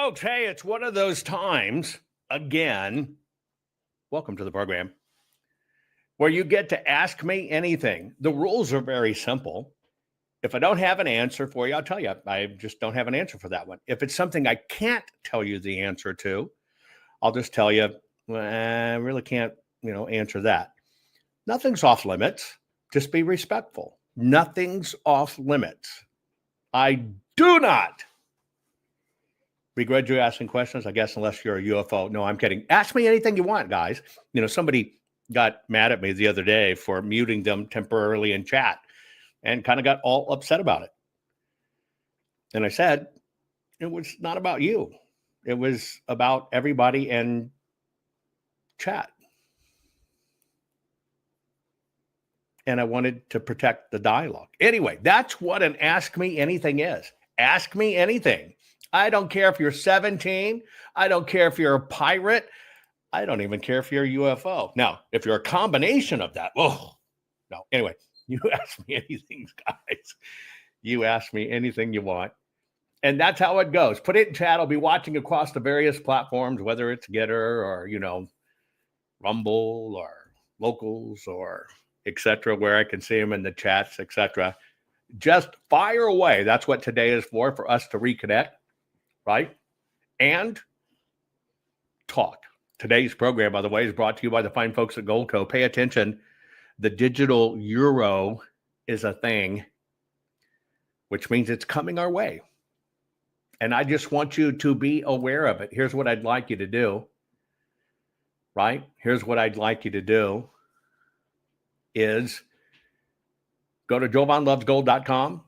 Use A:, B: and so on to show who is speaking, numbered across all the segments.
A: folks. Hey, it's one of those times, again, welcome to the program, where you get to ask me anything. The rules are very simple. If I don't have an answer for you, I'll tell you, I just don't have an answer for that one. If it's something I can't tell you the answer to, I'll just tell you, well, I really can't, answer that. Nothing's off limits. Just be respectful. Nothing's off limits. I do not begrudge you asking questions, I guess, unless you're a UFO. No, I'm kidding. Ask me anything you want, guys. Somebody got mad at me the other day for muting them temporarily in chat and kind of got all upset about it. And I said, it was not about you. It was about everybody in chat. And I wanted to protect the dialogue. Anyway, that's what an Ask Me Anything is. Ask me anything. I don't care if you're 17. I don't care if you're a pirate. I don't even care if you're a UFO. Now, if you're a combination of that, no. Anyway, you ask me anything, guys. You ask me anything you want. And that's how it goes. Put it in chat. I'll be watching across the various platforms, whether it's Getter or, Rumble or Locals or etc., where I can see them in the chats, etc. Just fire away. That's what today is for us to reconnect, right? And talk. Today's program, by the way, is brought to you by the fine folks at Goldco. Pay attention. The digital euro is a thing, which means it's coming our way. And I just want you to be aware of it. Here's what I'd like you to do, right? Here's what I'd like you to do is go to JovanLovesGold.com.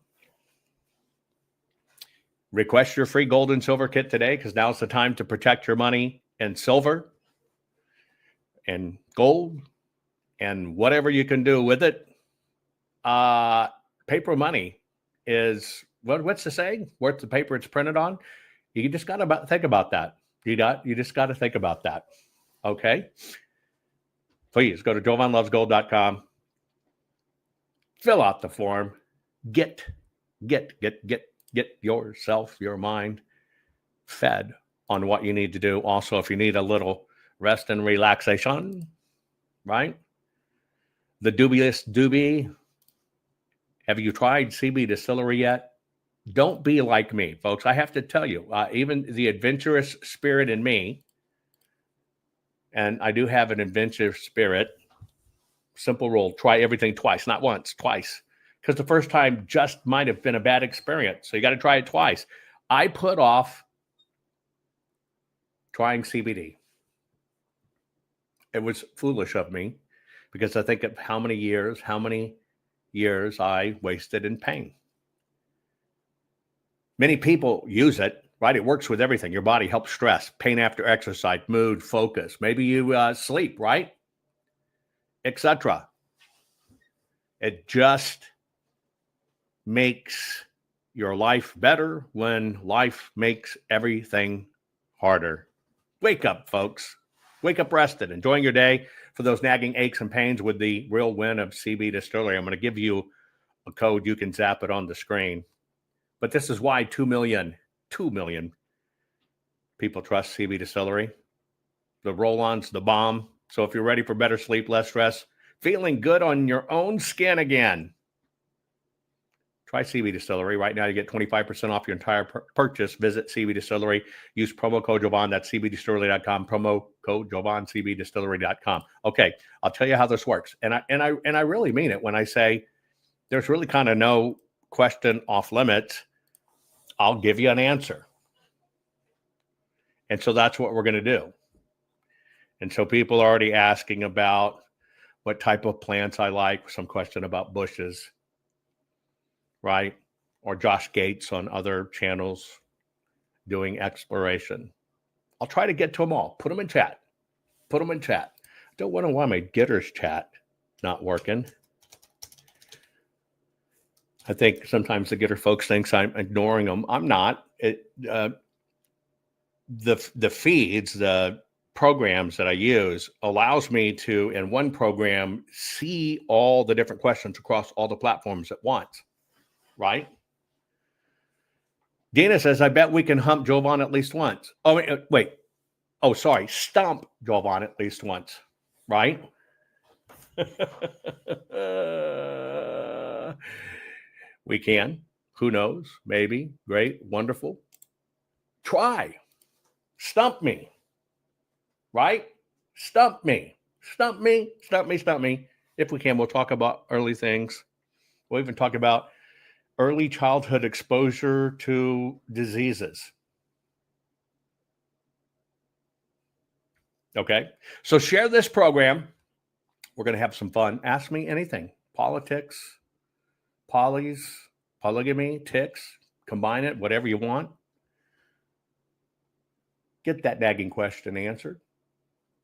A: Request your free gold and silver kit today, because now's the time to protect your money in silver and gold and whatever you can do with it. Paper money is, what's the saying? Worth the paper it's printed on. You just got to think about that. You just got to think about that. Okay? Please go to JovanLovesGold.com. Fill out the form. Get yourself, your mind fed on what you need to do. Also, if you need a little rest and relaxation, right? The dubious doobie. Have you tried CB Distillery yet? Don't be like me, folks. I have to tell you, even the adventurous spirit in me, and I do have an adventurous spirit. Simple rule, try everything twice, not once, twice. Because the first time just might have been a bad experience. So you got to try it twice. I put off trying CBD. It was foolish of me, because I think of how many years I wasted in pain. Many people use it, right? It works with everything. Your body helps stress, pain after exercise, mood, focus. Maybe you sleep, right? Etc. It just makes your life better when life makes everything harder. Wake up, folks. Wake up rested, enjoying your day. For those nagging aches and pains with the real win of CB Distillery, I'm going to give you a code. You can zap it on the screen. But this is why 2 million people trust CB Distillery. The roll-on's the bomb. So if you're ready for better sleep, less stress, feeling good on your own skin again, try CB Distillery. Right now, you get 25% off your entire purchase. Visit CB Distillery. Use promo code Jovan. That's CBDistillery.com. Promo code Jovan, CBDistillery.com. Okay, I'll tell you how this works. And I really mean it when I say there's really kind of no question off limits. I'll give you an answer. And so that's what we're going to do. And so people are already asking about what type of plants I like. Some question about bushes, right? Or Josh Gates on other channels doing exploration. I'll try to get to them all. Put them in chat. I don't want to why my Getters chat not working. I think sometimes the Getter folks thinks I'm ignoring them. I'm not. The feeds, the programs that I use allows me to, in one program, see all the different questions across all the platforms at once, right? Dina says, I bet we can hump Jovan at least once. Oh, wait. Oh, sorry. Stomp Jovan at least once, right? We can. Who knows? Maybe. Great. Wonderful. Try. Stump me. Right? Stump me. Stump me. Stump me. Stump me. If we can, we'll talk about early things. We'll even talk about early childhood exposure to diseases. Okay. So share this program. We're going to have some fun. Ask me anything. Politics, polys, polygamy, ticks, combine it, whatever you want. Get that nagging question answered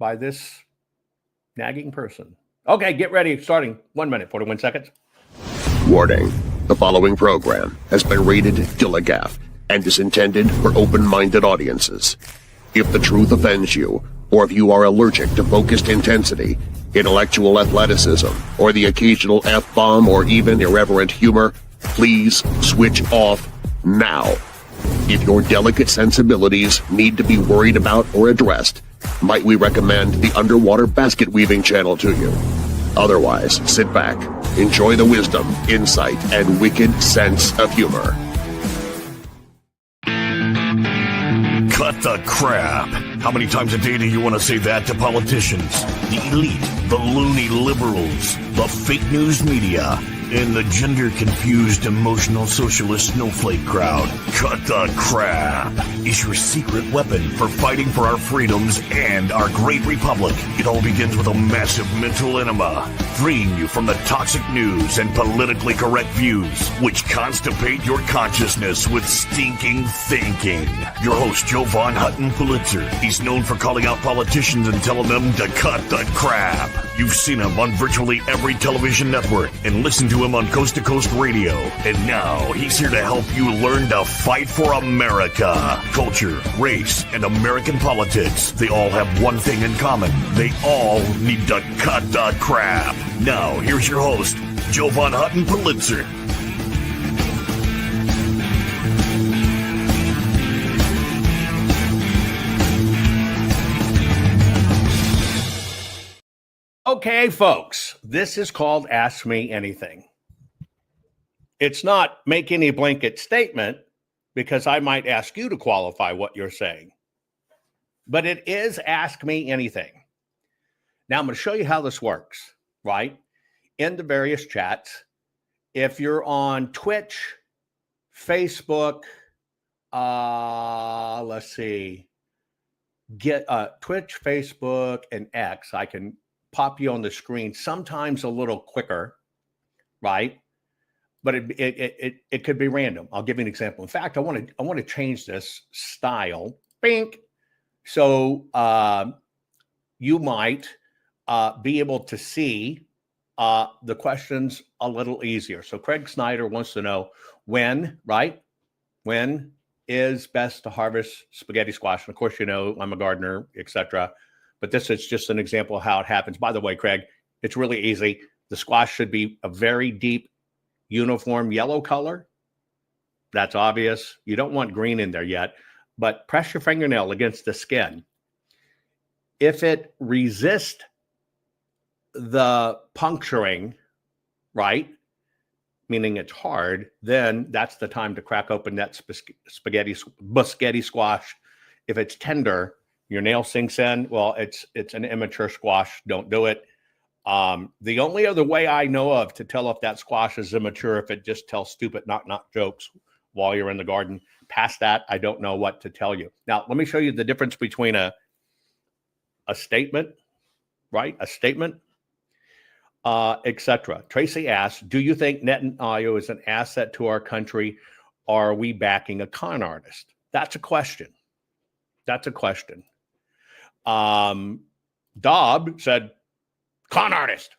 A: by this nagging person. Okay, get ready. Starting 1 minute, 41 seconds.
B: Warning. The following program has been rated Gilligaff and is intended for open-minded audiences. If the truth offends you, or if you are allergic to focused intensity, intellectual athleticism, or the occasional F-bomb or even irreverent humor, please switch off now. If your delicate sensibilities need to be worried about or addressed, might we recommend the Underwater Basket Weaving channel to you? Otherwise, sit back, enjoy the wisdom, insight, and wicked sense of humor.
C: Cut the crap. How many times a day do you want to say that to politicians, the elite, the loony liberals, the fake news media, and the gender-confused emotional socialist snowflake crowd? Cut the crap is your secret weapon for fighting for our freedoms and our great republic. It all begins with a massive mental enema, freeing you from the toxic news and politically correct views, which constipate your consciousness with stinking thinking. Your host, Jovan Hutton Pulitzer. He's known for calling out politicians and telling them to cut the crap. You've seen him on virtually every television network and listened to him on Coast to Coast Radio. And now he's here to help you learn to fight for America. Culture, race, and American politics. They all have one thing in common. They all need to cut the crap. Now, here's your host, Jovan Hutton Pulitzer.
A: Okay, folks, this is called Ask Me Anything. It's not make any blanket statement, because I might ask you to qualify what you're saying. But it is Ask Me Anything. Now, I'm going to show you how this works, right? In the various chats. If you're on Twitch, Facebook, let's see, get Twitch, Facebook, and X, I can pop you on the screen, sometimes a little quicker, right? But it could be random. I'll give you an example. In fact, I want to change this style. Bink. So you might be able to see the questions a little easier. So Craig Snyder wants to know when, right? When is best to harvest spaghetti squash? And of course, you know, I'm a gardener, etc. But this is just an example of how it happens. By the way, Craig, it's really easy. The squash should be a very deep, uniform yellow color. That's obvious. You don't want green in there yet, but press your fingernail against the skin. If it resists the puncturing, right, meaning it's hard, then that's the time to crack open that spaghetti squash. If it's tender, your nail sinks in, well, it's an immature squash. Don't do it. The only other way I know of to tell if that squash is immature, if it just tells stupid knock jokes while you're in the garden. Past that, I don't know what to tell you. Now, let me show you the difference between a statement, right? A statement, etc. Tracy asks, do you think Netanyahu is an asset to our country? Or are we backing a con artist? That's a question. That's a question. Dobb said, con artist.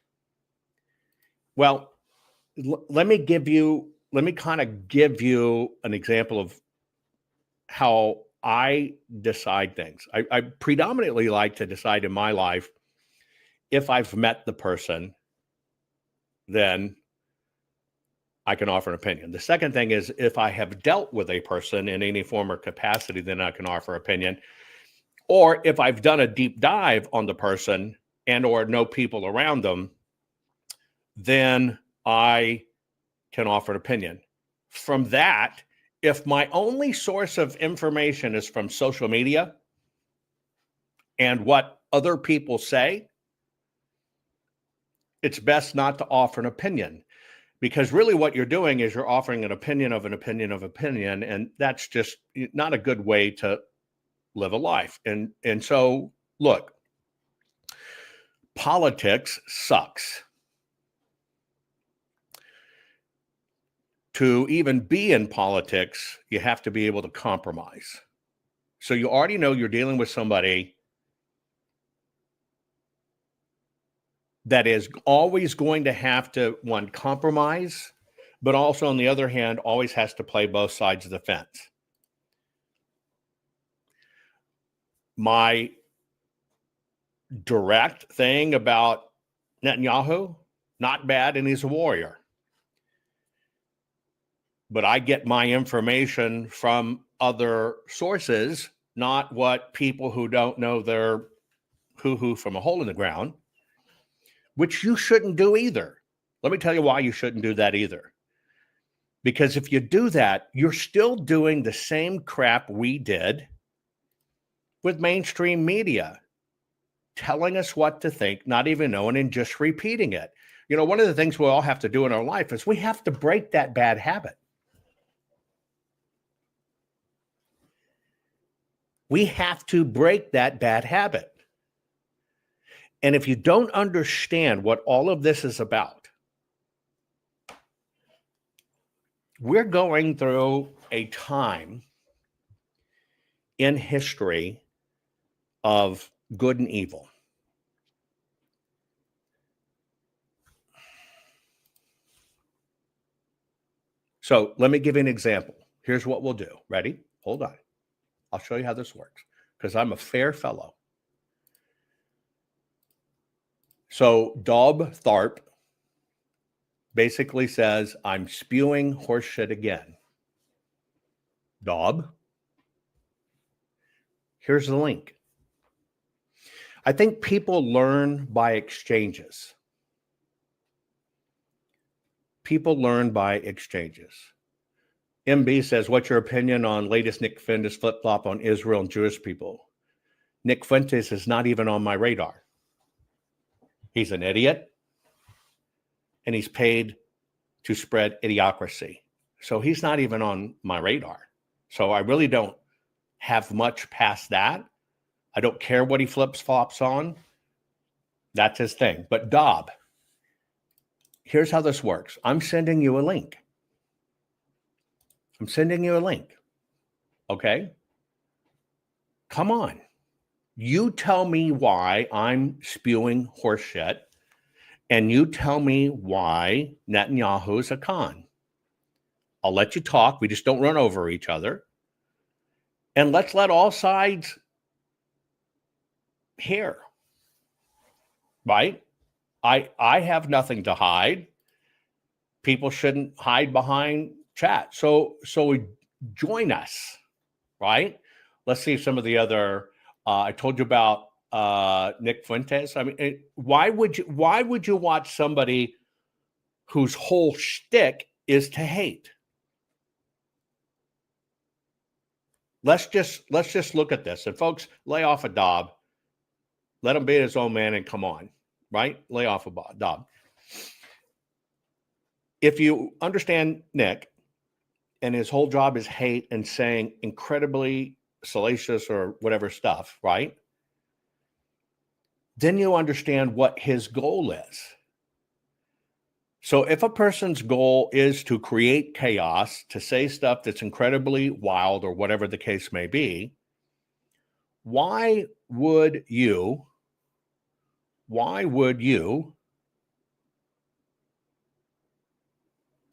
A: Well, let me kind of give you an example of how I decide things. I predominantly like to decide in my life, if I've met the person, then I can offer an opinion. The second thing is if I have dealt with a person in any form or capacity, then I can offer opinion. Or if I've done a deep dive on the person and or know people around them, then I can offer an opinion. From that, if my only source of information is from social media and what other people say, it's best not to offer an opinion, because really what you're doing is you're offering an opinion of an opinion of opinion, and that's just not a good way to live a life. And so, look, politics sucks. To even be in politics, you have to be able to compromise. So you already know you're dealing with somebody that is always going to have to, one, compromise, but also on the other hand, always has to play both sides of the fence. My direct thing about Netanyahu, not bad, and he's a warrior. But I get my information from other sources, not what people who don't know their hoo-hoo from a hole in the ground, which you shouldn't do either. Let me tell you why you shouldn't do that either. Because if you do that, you're still doing the same crap we did with mainstream media, telling us what to think, not even knowing, and just repeating it. You know, one of the things we all have to do in our life is we have to break that bad habit. We have to break that bad habit. And if you don't understand what all of this is about, we're going through a time in history of good and evil. So let me give you an example. Here's what we'll do. Ready? Hold on. I'll show you how this works, because I'm a fair fellow. So Daub Tharp basically says, I'm spewing horseshit again. Daub, here's the link. I think people learn by exchanges. People learn by exchanges. MB says, what's your opinion on latest Nick Fuentes flip-flop on Israel and Jewish people? Nick Fuentes is not even on my radar. He's an idiot, and he's paid to spread idiocracy. So he's not even on my radar. So I really don't have much past that. I don't care what he flips-flops on. That's his thing. But Daub, here's how this works. I'm sending you a link. I'm sending you a link. Okay? Come on. You tell me why I'm spewing horseshit, and you tell me why Netanyahu's a con. I'll let you talk. We just don't run over each other. And let's let all sides hear. Right? I have nothing to hide. People shouldn't hide behind chat. So join us, right? Let's see some of the other. I told you about Nick Fuentes. I mean, why would you watch somebody whose whole shtick is to hate? Let's just look at this. And folks, lay off a Daub. Let him be his own man and come on, right? Lay off a Daub. If you understand Nick, and his whole job is hate and saying incredibly salacious or whatever stuff, right? Then you understand what his goal is. So if a person's goal is to create chaos, to say stuff that's incredibly wild or whatever the case may be, why would you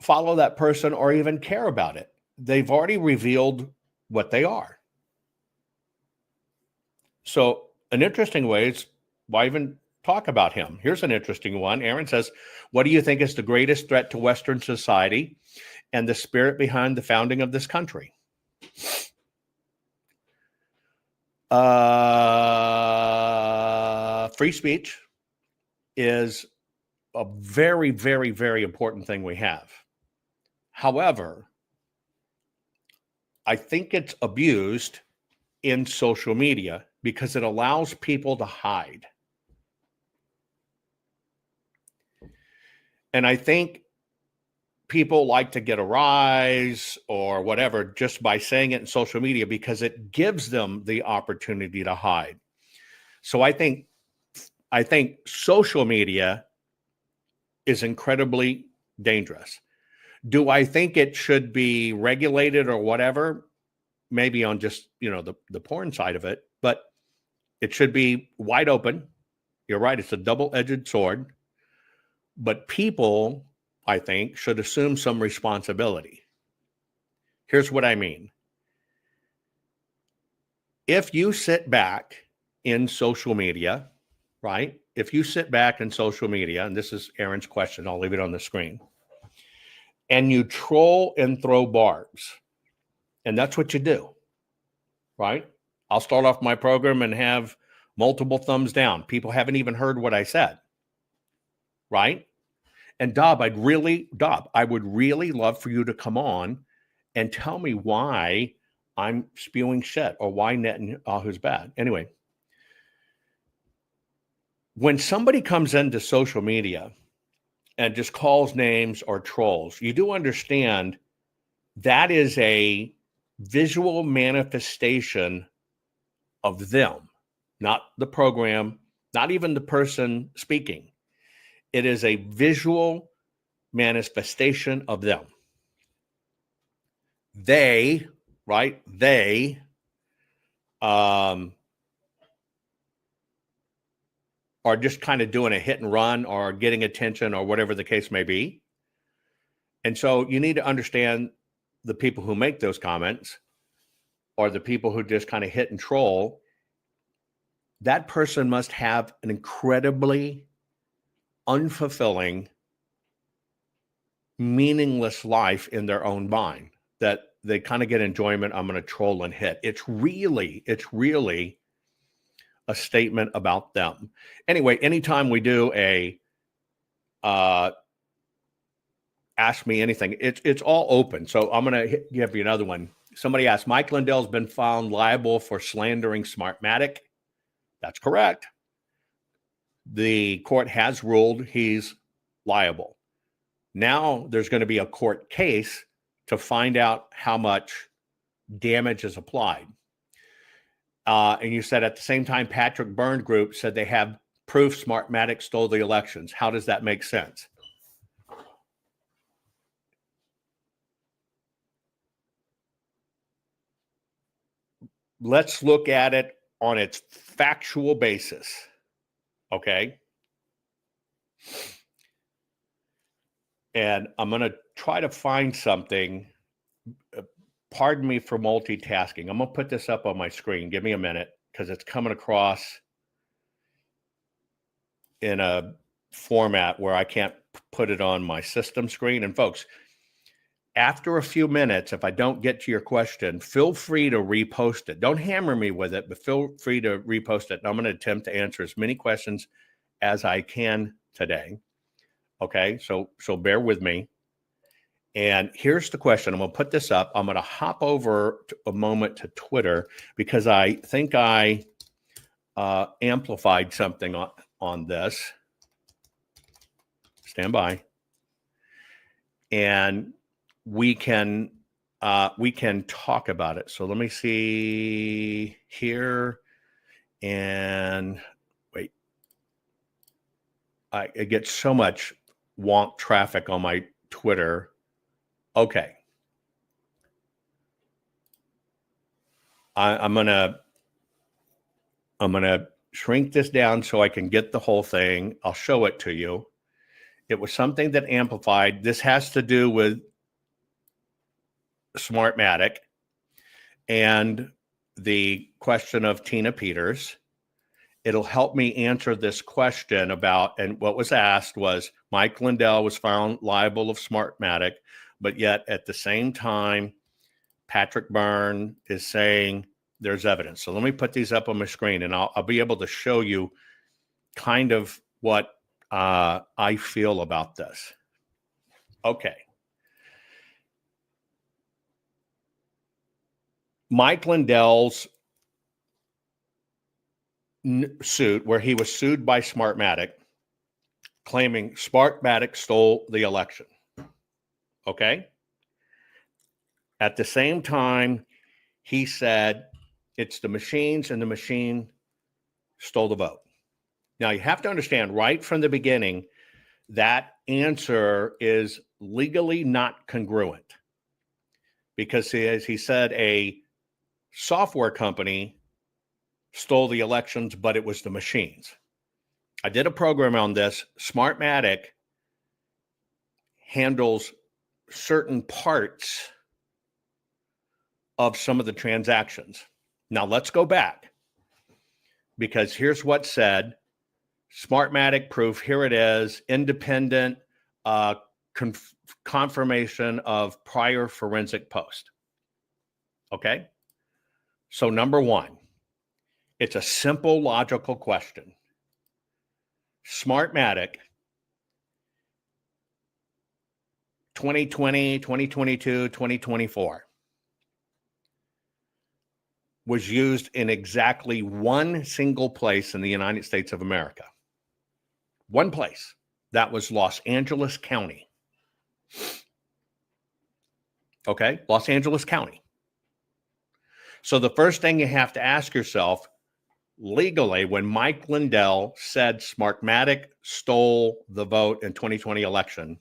A: follow that person or even care about it? They've already revealed what they are. So an interesting way is, why even talk about him. Here's an interesting one. Aaron says, what do you think is the greatest threat to Western society and the spirit behind the founding of this country? Free speech is a very, very, very important thing we have. However, I think it's abused in social media because it allows people to hide. And I think people like to get a rise or whatever just by saying it in social media because it gives them the opportunity to hide. So I think social media is incredibly dangerous. Do I think it should be regulated or whatever? Maybe on just, the porn side of it, but it should be wide open. You're right. It's a double-edged sword, but people, I think, should assume some responsibility. Here's what I mean. If you sit back in social media, right? If you sit back in social media, and this is Aaron's question, I'll leave it on the screen, and you troll and throw barbs, and that's what you do, right? I'll start off my program and have multiple thumbs down. People haven't even heard what I said, right? And Dob, I would really love for you to come on and tell me why I'm spewing shit or why Netanyahu's bad. Anyway, when somebody comes into social media and just calls names or trolls, you do understand that is a visual manifestation of them, not the program, not even the person speaking. It is a visual manifestation of them. They are just kind of doing a hit and run or getting attention or whatever the case may be. And so you need to understand the people who make those comments or the people who just kind of hit and troll. That person must have an incredibly unfulfilling, meaningless life in their own mind that they kind of get enjoyment. I'm going to troll and hit. It's really a statement about them. Anyway, anytime we do a ask me anything, it's all open. So I'm going to give you another one. Somebody asked, Mike Lindell's been found liable for slandering Smartmatic. That's correct. The court has ruled he's liable. Now there's going to be a court case to find out how much damage is applied. And you said at the same time, Patrick Byrne Group said they have proof Smartmatic stole the elections. How does that make sense? Let's look at it on its factual basis. Okay. And I'm going to try to find something. Pardon me for multitasking. I'm going to put this up on my screen. Give me a minute because it's coming across in a format where I can't put it on my system screen. And folks, after a few minutes, if I don't get to your question, feel free to repost it. Don't hammer me with it, but feel free to repost it. And I'm going to attempt to answer as many questions as I can today. Okay, so bear with me. And here's the question. I'm going to put this up. I'm going to hop over a moment to Twitter because I think I amplified something on this. Stand by. And we can talk about it. So let me see here. And wait. I get so much wonk traffic on my Twitter. Okay. I'm gonna shrink this down so I can get the whole thing. I'll show it to you. It was something that amplified. This has to do with Smartmatic and the question of Tina Peters. It'll help me answer this question about, and what was asked was, Mike Lindell was found liable of Smartmatic, but yet at the same time, Patrick Byrne is saying there's evidence. So let me put these up on my screen, and I'll be able to show you kind of what I feel about this. Okay. Mike Lindell's suit, where he was sued by Smartmatic, claiming Smartmatic stole the election. Okay? At the same time, he said it's the machines and the machine stole the vote. Now, you have to understand right from the beginning, that answer is legally not congruent, because as he said, a software company stole the elections, but it was the machines. I did a program on this. Smartmatic handles certain parts of some of the transactions. Now let's go back, because here's what's said. Smartmatic proof, here it is, independent confirmation of prior forensic post. Okay? So number one, it's a simple logical question. Smartmatic 2020, 2022, 2024 was used in exactly one single place in the United States of America. One place. That was Los Angeles County. Okay? Los Angeles County. So the first thing you have to ask yourself, legally, when Mike Lindell said Smartmatic stole the vote in 2020 election,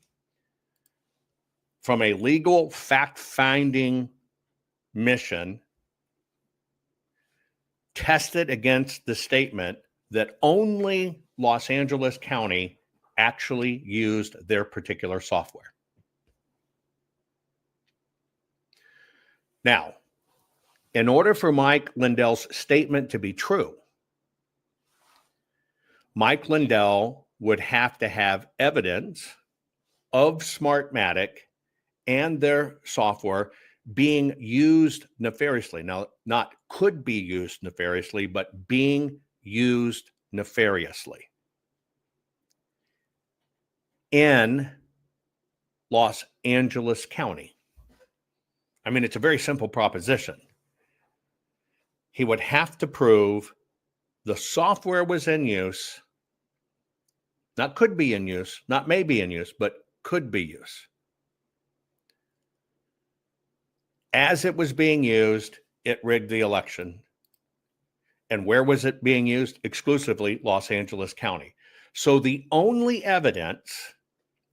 A: from a legal fact-finding mission, tested against the statement that only Los Angeles County actually used their particular software. Now, in order for Mike Lindell's statement to be true, Mike Lindell would have to have evidence of Smartmatic and their software being used nefariously. Now, not could be used nefariously, but being used nefariously in Los Angeles County. I mean, it's a very simple proposition. He would have to prove the software was in use, not could be in use, not may be in use, but could be used. As it was being used, it rigged the election. And where was it being used? Exclusively Los Angeles County. So the only evidence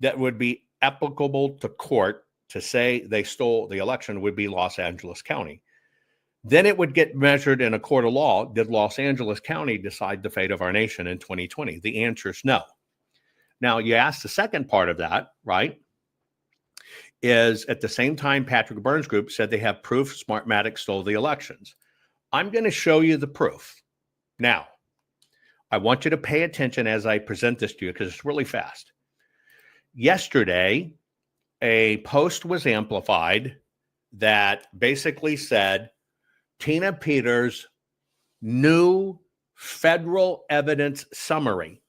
A: that would be applicable to court to say they stole the election would be Los Angeles County. Then it would get measured in a court of law. Did Los Angeles County decide the fate of our nation in 2020? The answer is no. Now, you ask the second part of that, right? Is at the same time, Patrick Byrne's group said they have proof Smartmatic stole the elections. I'm going to show you the proof. Now, I want you to pay attention as I present this to you because it's really fast. Yesterday, a post was amplified that basically said Tina Peters' new federal evidence summary,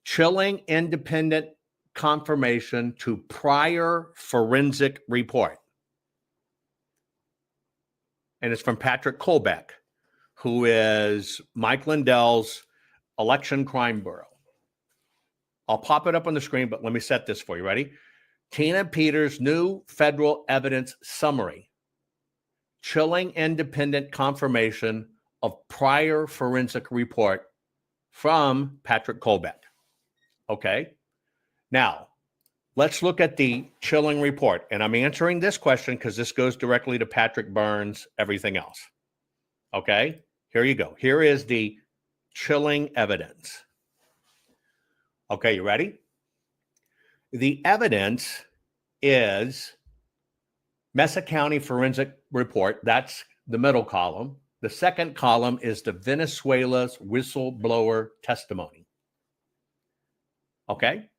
A: chilling independent confirmation to prior forensic report. And it's from Patrick Kolbeck, who is Mike Lindell's Election Crime Bureau. I'll pop it up on the screen, but let me set this for you. Ready? Tina Peters' new federal evidence summary, chilling independent confirmation of prior forensic report from Patrick Kolbeck. Okay. Now, let's look at the chilling report. And I'm answering this question because this goes directly to Patrick Byrne's everything else. Okay. Here you go. Here is the chilling evidence. Okay. You ready? The evidence is Mesa County Forensic Report. That's the middle column. The second column is the Venezuela's whistleblower testimony. Okay?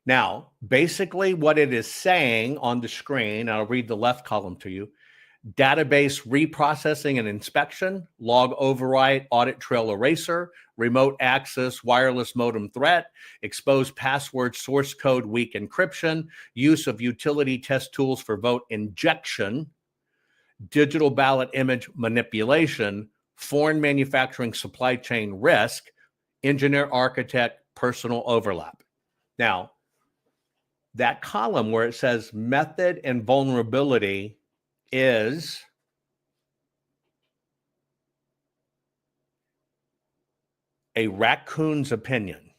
A: Now, basically what it is saying on the screen, I'll read the left column to you: database reprocessing and inspection, log overwrite, audit trail eraser, remote access, wireless modem threat, exposed password source code weak encryption, use of utility test tools for vote injection, digital ballot image manipulation, foreign manufacturing supply chain risk, engineer architect personal overlap. Now, that column where it says method and vulnerability is a raccoon's opinion.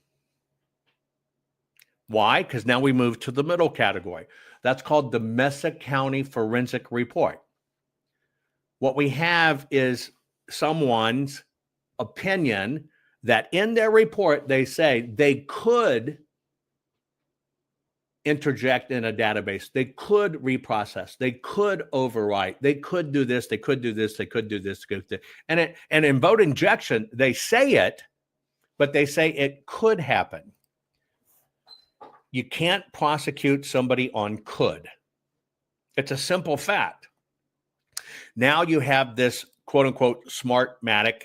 A: Why? Because now we move to the middle category. That's called the Mesa County Forensic Report. What we have is someone's opinion that in their report, they say they could interject in a database. They could reprocess. They could overwrite. They could do this. They could do this. They could do this. And in vote injection, they say it, but they say it could happen. You can't prosecute somebody on could. It's a simple fact. Now you have this quote unquote Smartmatic,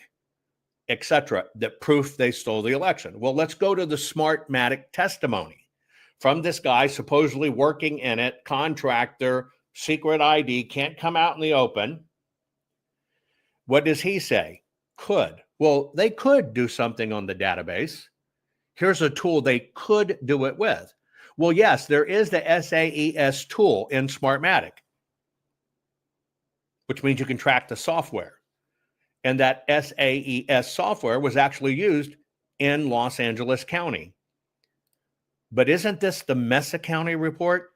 A: etc., that proof they stole the election. Well, let's go to the Smartmatic testimony from this guy supposedly working in it, contractor, secret ID, can't come out in the open. What does he say? Could. Well, they could do something on the database. Here's a tool they could do it with. Well, yes, there is the SAES tool in Smartmatic, which means you can track the software. And that SAES software was actually used in Los Angeles County. But isn't this the Mesa County report?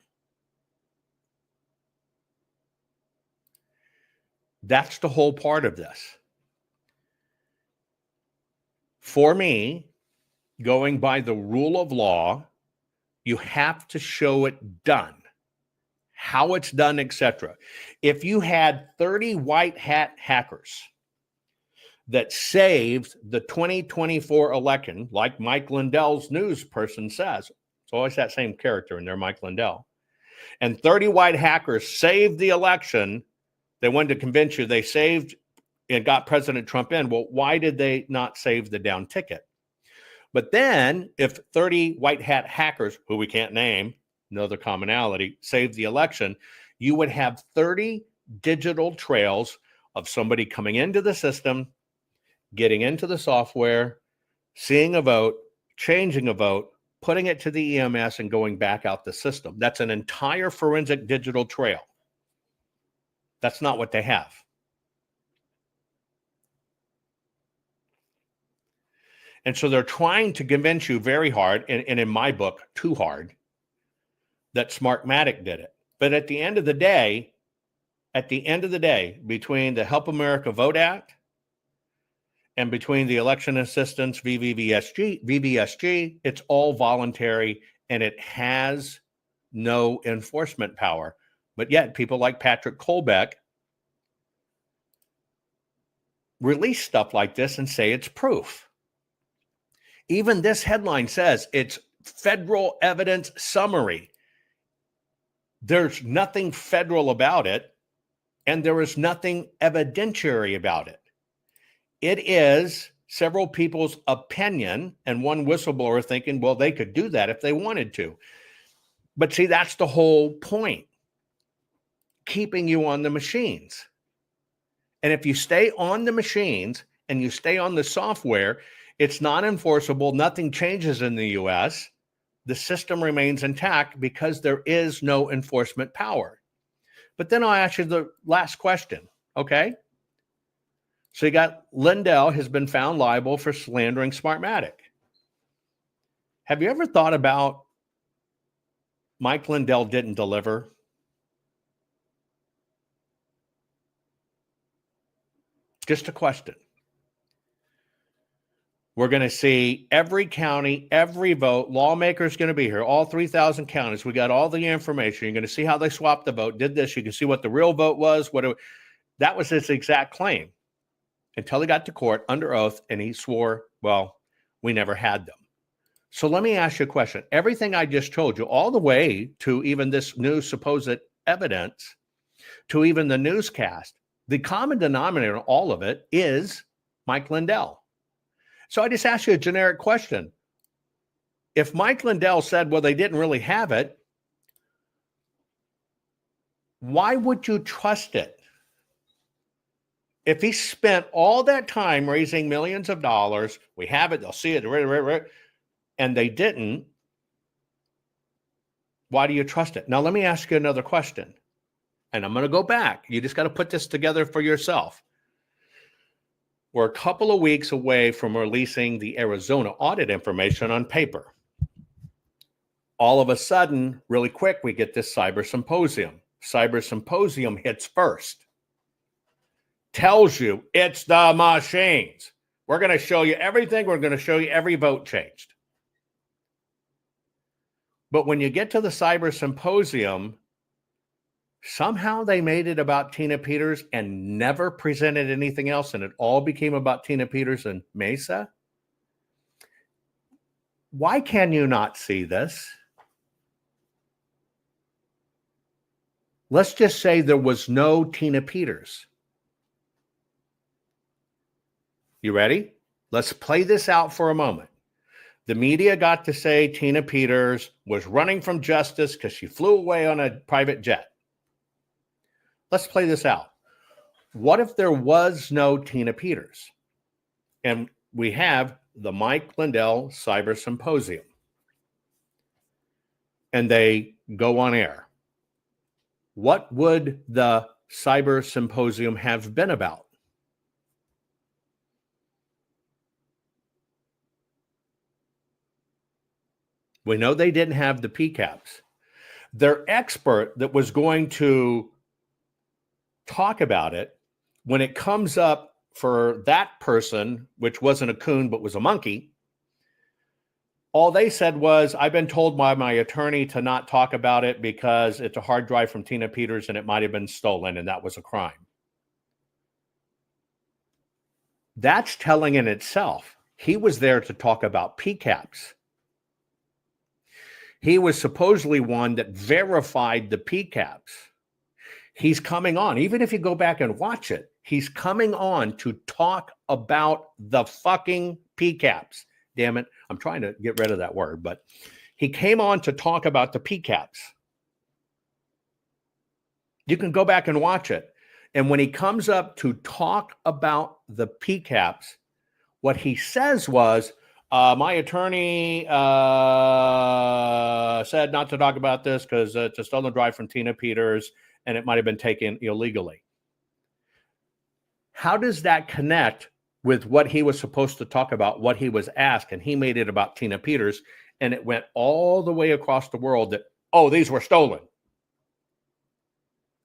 A: That's the whole part of this. For me, going by the rule of law, you have to show it done, how it's done, etc. If you had 30 white hat hackers that saved the 2024 election, like Mike Lindell's news person says, it's always that same character in there, Mike Lindell, and 30 white hackers saved the election, they wanted to convince you they saved and got President Trump in. Well, why did they not save the down ticket? But then if 30 white hat hackers, who we can't name, another commonality, saved the election, you would have 30 digital trails of somebody coming into the system, getting into the software, seeing a vote, changing a vote, putting it to the EMS, and going back out the system. That's an entire forensic digital trail. That's not what they have. And so they're trying to convince you very hard, and in my book, too hard, that Smartmatic did it. But at the end of the day, between the Help America Vote Act and between the Election Assistance, VBSG, it's all voluntary and it has no enforcement power. But yet people like Patrick Kolbeck release stuff like this and say it's proof. Even this headline says it's federal evidence summary. There's nothing federal about it, and there is nothing evidentiary about it. It is several people's opinion, and one whistleblower thinking, well, they could do that if they wanted to. But see, that's the whole point, keeping you on the machines. And if you stay on the machines and you stay on the software, it's not enforceable. Nothing changes in the U.S. The system remains intact because there is no enforcement power. But then I'll ask you the last question, okay? So you got Lindell has been found liable for slandering Smartmatic. Have you ever thought about Mike Lindell didn't deliver? Just a question. We're going to see every county, every vote. Lawmakers going to be here, all 3,000 counties. We got all the information. You're going to see how they swapped the vote, did this. You can see what the real vote was. That was his exact claim. until he got to court under oath and he swore, well, we never had them. So let me ask you a question. Everything I just told you, all the way to even this new supposed evidence, to even the newscast, the common denominator in all of it is Mike Lindell. So I just asked you a generic question. If Mike Lindell said, well, they didn't really have it, why would you trust it? If he spent all that time raising millions of dollars, we have it, they'll see it, and they didn't, why do you trust it? Now, let me ask you another question. And I'm going to go back. You just got to put this together for yourself. We're a couple of weeks away from releasing the Arizona audit information on paper. All of a sudden, really quick, we get this Cyber Symposium. Cyber Symposium hits first. Tells you it's the machines. We're going to show you everything. We're going to show you every vote changed. But when you get to the Cyber Symposium, somehow they made it about Tina Peters and never presented anything else, and it all became about Tina Peters and Mesa. Why can you not see this? Let's just say there was no Tina Peters. You ready? Let's play this out for a moment. The media got to say Tina Peters was running from justice because she flew away on a private jet. Let's play this out. What if there was no Tina Peters? And we have the Mike Lindell Cyber Symposium. And they go on air. What would the Cyber Symposium have been about? We know they didn't have the PCAPs. Their expert that was going to talk about it, when it comes up for that person, which wasn't a coon but was a monkey, all they said was, I've been told by my attorney to not talk about it because it's a hard drive from Tina Peters and it might have been stolen, and that was a crime. That's telling in itself. He was there to talk about PCAPs. He was supposedly one that verified the PCAPs. He's coming on, even if you go back and watch it, he's coming on to talk about the fucking PCAPs. Damn it. I'm trying to get rid of that word, but he came on to talk about the PCAPs. You can go back and watch it. And when he comes up to talk about the PCAPs, what he says was, my attorney said not to talk about this because it's a stolen drive from Tina Peters and it might have been taken illegally. How does that connect with what he was supposed to talk about, what he was asked? And he made it about Tina Peters, and it went all the way across the world that, oh, these were stolen.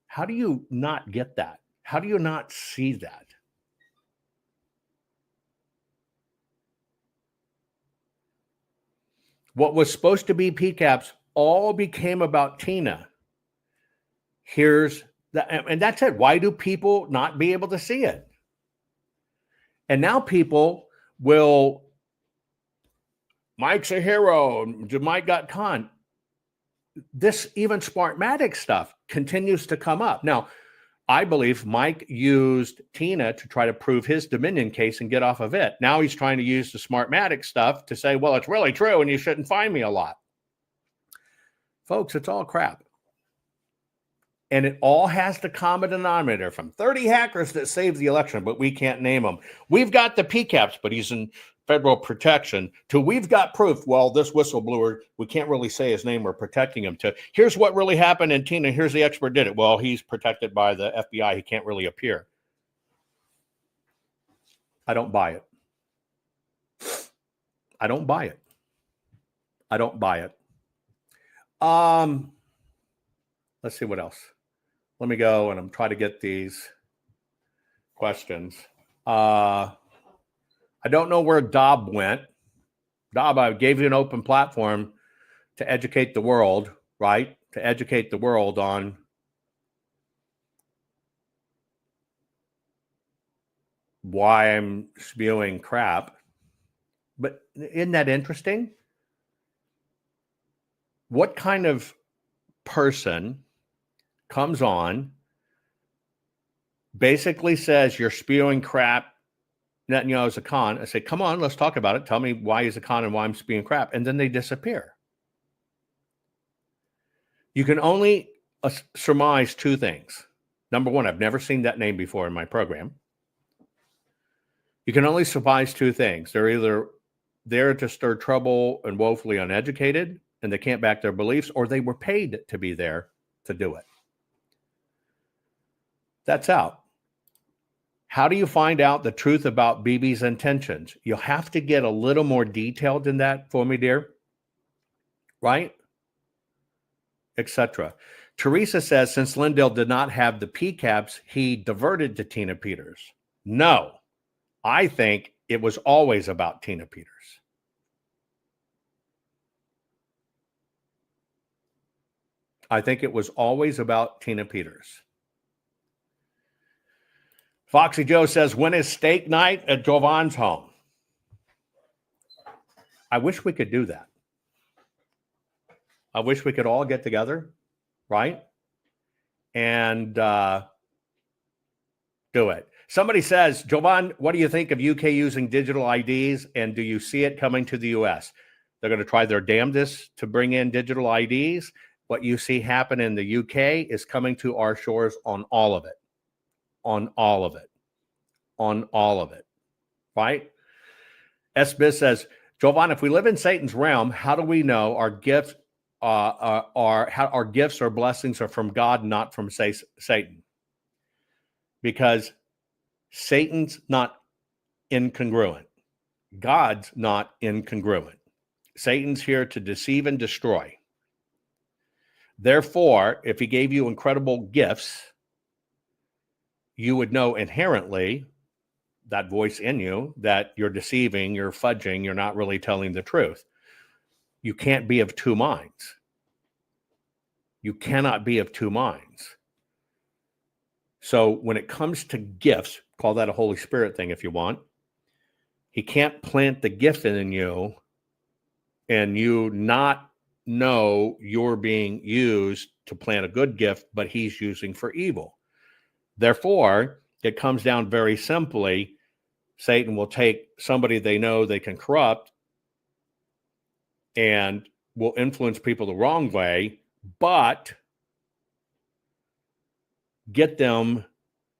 A: How do you not get that? How do you not see that? What was supposed to be PCAPs all became about Tina. Here's the, and that's it. Why do people not be able to see it? And now people will, Mike's a hero, Mike got conned. This even Smartmatic stuff continues to come up. Now, I believe Mike used Tina to try to prove his Dominion case and get off of it. Now he's trying to use the Smartmatic stuff to say, well, it's really true and you shouldn't find me a lot. Folks, it's all crap. And it all has the common denominator from 30 hackers that saved the election, but we can't name them. We've got the PCAPs, but he's in federal protection. To we've got proof, well, this whistleblower, we can't really say his name, we're protecting him. To here's what really happened in Tina, here's the expert did it. Well, he's protected by the FBI, he can't really appear. I don't buy it. I don't buy it. I don't buy it. Let's see what else. Let me go and I'm trying to get these questions. I don't know where Dobb went. Dobb, I gave you an open platform to educate the world, right? To educate the world on why I'm spewing crap. But isn't that interesting? What kind of person comes on, basically says you're spewing crap, Netanyahu's a con? I say, come on, let's talk about it. Tell me why he's a con and why I'm spewing crap. And then they disappear. You can only surmise two things. Number one, I've never seen that name before in my program. You can only surmise two things. They're either there to stir trouble and woefully uneducated, and they can't back their beliefs, or they were paid to be there to do it. That's out. How do you find out the truth about Bibi's intentions? You'll have to get a little more detailed than that for me, dear. Right? Etc. Teresa says, since Lindell did not have the PCAPs, he diverted to Tina Peters. No, I think it was always about Tina Peters. I think it was always about Tina Peters. Foxy Joe says, when is steak night at Jovan's home? I wish we could do that. I wish we could all get together, right? And do it. Somebody says, Jovan, what do you think of UK using digital IDs? And do you see it coming to the US? They're going to try their damnedest to bring in digital IDs. What you see happen in the UK is coming to our shores on all of it. On all of it. On all of it. Right? SBiz says, Jovan, if we live in Satan's realm, how do we know our gifts our gifts or blessings are from God, not from Satan? Because Satan's not incongruent. God's not incongruent. Satan's here to deceive and destroy. Therefore, if he gave you incredible gifts, you would know inherently, that voice in you, that you're deceiving, you're fudging, you're not really telling the truth. You can't be of two minds. You cannot be of two minds. So when it comes to gifts, call that a Holy Spirit thing if you want, he can't plant the gift in you and you not know you're being used to plant a good gift, but he's using for evil. Therefore, it comes down very simply. Satan will take somebody they know they can corrupt and will influence people the wrong way, but get them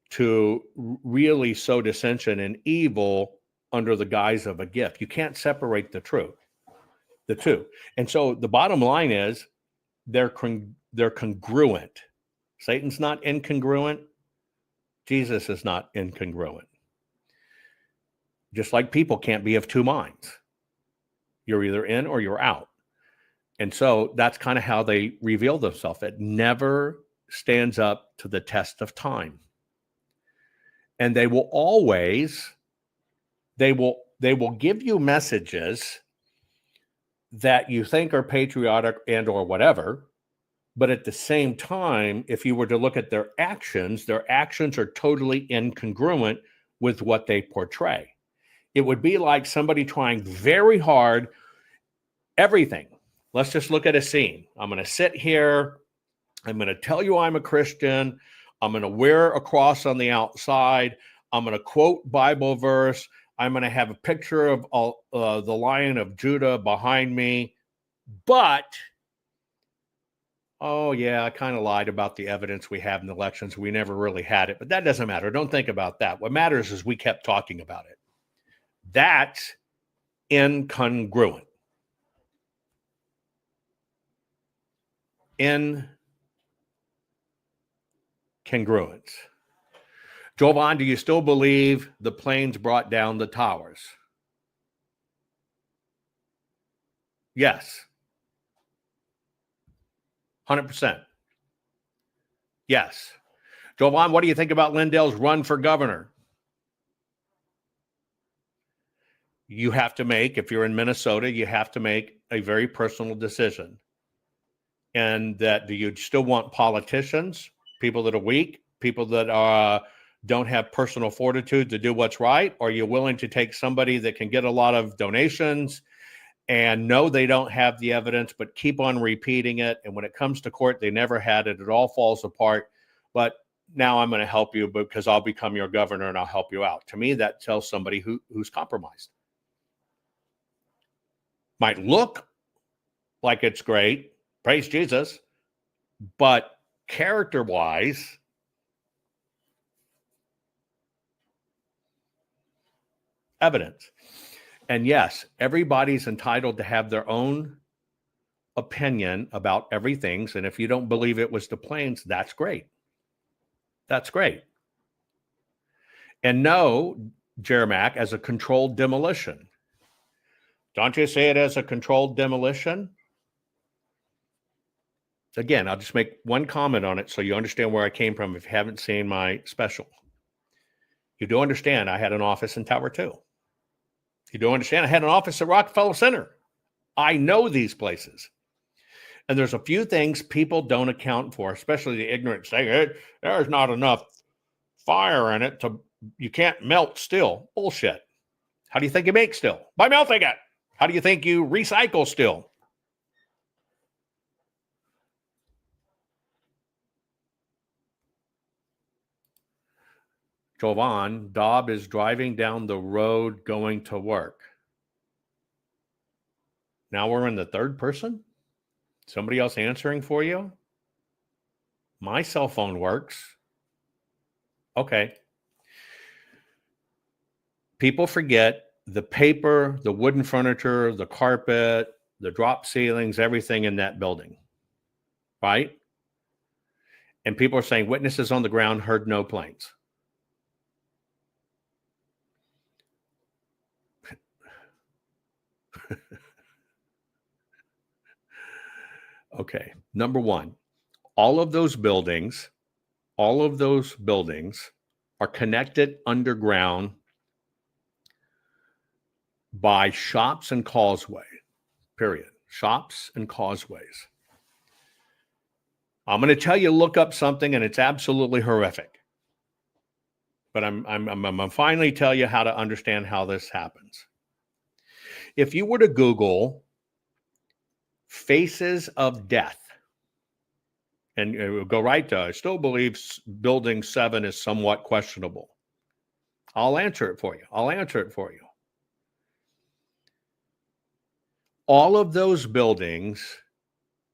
A: to really sow dissension and evil under the guise of a gift. You can't separate the two. And so the bottom line is they're congruent. Satan's not incongruent. Jesus is not incongruent. Just like people can't be of two minds. You're either in or you're out. And so that's kind of how they reveal themselves. It never stands up to the test of time. And they will always, they will give you messages that you think are patriotic and or whatever. But at the same time, if you were to look at their actions are totally incongruent with what they portray. It would be like somebody trying very hard, everything. Let's just look at a scene. I'm going to sit here. I'm going to tell you I'm a Christian. I'm going to wear a cross on the outside. I'm going to quote Bible verse. I'm going to have a picture of the Lion of Judah behind me. But, oh yeah, I kind of lied about the evidence we have in the elections. We never really had it, but that doesn't matter. Don't think about that. What matters is we kept talking about it. That's incongruent. Incongruence. Jovan, do you still believe the planes brought down the towers? Yes. 100%. Yes. Jovan, what do you think about Lindell's run for governor? You have to make, if you're in Minnesota, you have to make a very personal decision. And that, do you still want politicians, people that are weak, people that don't have personal fortitude to do what's right? Or are you willing to take somebody that can get a lot of donations and know they don't have the evidence, but keep on repeating it? And when it comes to court, they never had it. It all falls apart. But now I'm going to help you because I'll become your governor and I'll help you out. To me, that tells somebody who's compromised. Might look like it's great, praise Jesus, but character-wise, evidence. And yes, everybody's entitled to have their own opinion about everything. And if you don't believe it was the planes, that's great. That's great. And no, Jeremiah, as a controlled demolition. Don't you say it as a controlled demolition? Again, I'll just make one comment on it so you understand where I came from if you haven't seen my special. You do understand I had an office in Tower 2. You do understand I had an office at Rockefeller Center. I know these places. And there's a few things people don't account for, especially the ignorant say, hey, there's not enough fire in it you can't melt steel. Bullshit. How do you think you make steel? By melting it. How do you think you recycle steel? Jovan, Dob is driving down the road going to work. Now we're in the third person? Somebody else answering for you? My cell phone works. Okay. People forget the paper, the wooden furniture, the carpet, the drop ceilings, everything in that building, right? And people are saying witnesses on the ground heard no planes. Okay, number one, all of those buildings are connected underground by shops and causeway, period. Shops and causeways. I'm going to tell you, look up something, and it's absolutely horrific. But I'm going to finally tell you how to understand how this happens. If you were to Google faces of death, and it will go right to, I still believe building 7 is somewhat questionable. I'll answer it for you. All of those buildings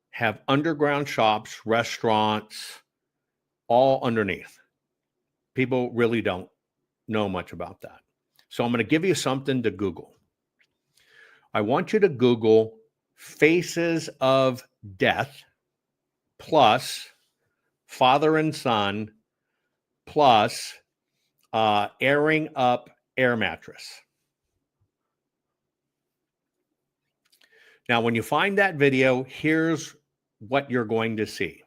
A: have underground shops, restaurants, all underneath. People really don't know much about that. So I'm going to give you something to Google. I want you to Google faces of death plus father and son plus airing up air mattress. Now, when you find that video, here's what you're going to see.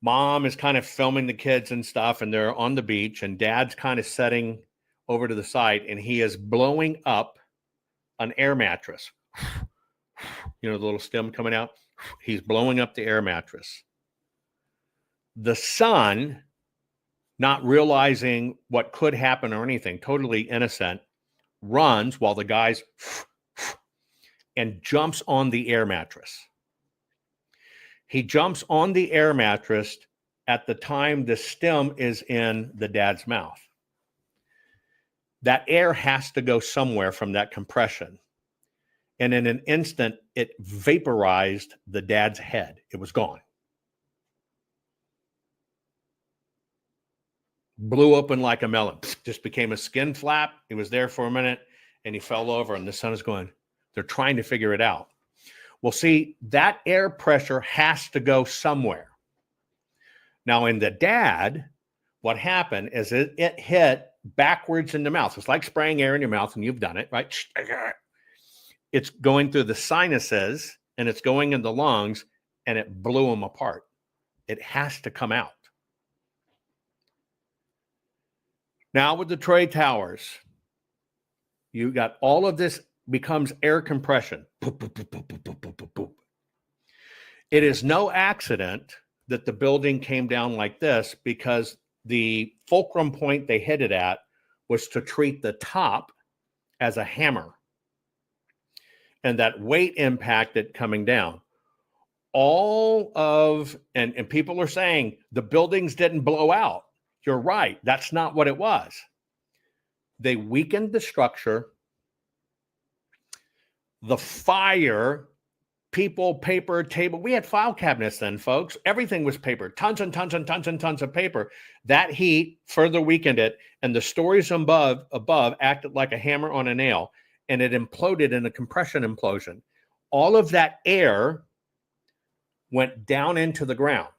A: Mom is kind of filming the kids and stuff, and they're on the beach, and dad's kind of setting over to the side, and he is blowing up an air mattress. You know, the little stem coming out? He's blowing up the air mattress. The son, not realizing what could happen or anything, totally innocent, runs while the guy's and jumps on the air mattress. He jumps on the air mattress at the time the stem is in the dad's mouth. That air has to go somewhere from that compression. And in an instant, it vaporized the dad's head. It was gone. Blew open like a melon. Just became a skin flap. He was there for a minute, and he fell over, and the son is going, they're trying to figure it out. Well, see, that air pressure has to go somewhere. Now, in the dad, what happened is it hit backwards in the mouth. It's like spraying air in your mouth, and you've done it, right? It's going through the sinuses, and it's going in the lungs, and it blew them apart. It has to come out. Now, with the Troy Towers, you got all of this becomes air compression. Boop, boop, boop, boop, boop, boop, boop, boop. It is no accident that the building came down like this, because the fulcrum point they hit it at was to treat the top as a hammer. And that weight impacted coming down. All of, and people are saying the buildings didn't blow out. You're right. That's not what it was. They weakened the structure. The fire, people, paper, table. We had file cabinets then, folks. Everything was paper. Tons and tons and tons and tons of paper. That heat further weakened it. And the stories above acted like a hammer on a nail. And it imploded in a compression implosion. All of that air went down into the ground.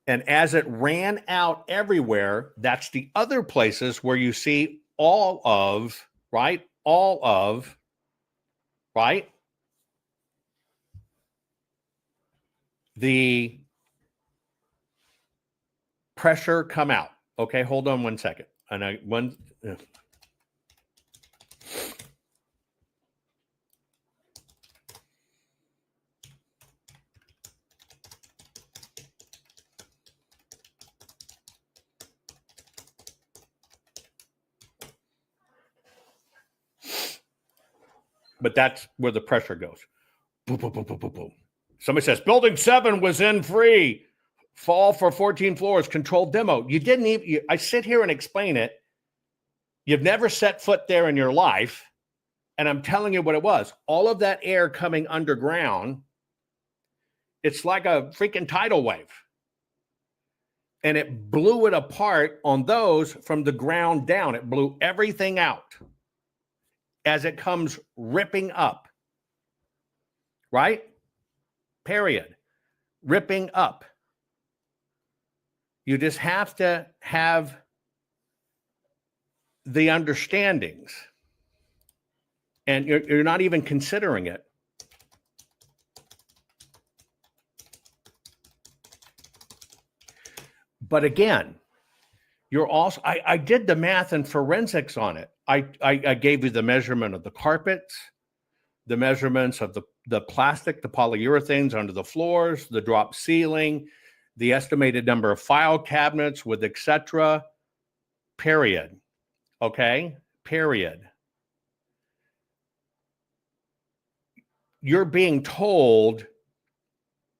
A: And as it ran out everywhere, that's the other places where you see all of, right? The pressure come out. Okay, hold on 1 second. But that's where the pressure goes. Boom, boom, boom, boom, boom, boom. Somebody says, Building 7 was in free. Fall for 14 floors, controlled demo. You didn't even, I sit here and explain it. You've never set foot there in your life. And I'm telling you what it was. All of that air coming underground, it's like a freaking tidal wave. And it blew it apart on those from the ground down. It blew everything out as it comes ripping up, right? Period. Ripping up. You just have to have the understandings. And you're not even considering it. But again, you're also, I did the math and forensics on it. I gave you the measurement of the carpets, the measurements of the plastic, the polyurethanes under the floors, the drop ceiling, the estimated number of file cabinets with etc. Period. Okay? Period. You're being told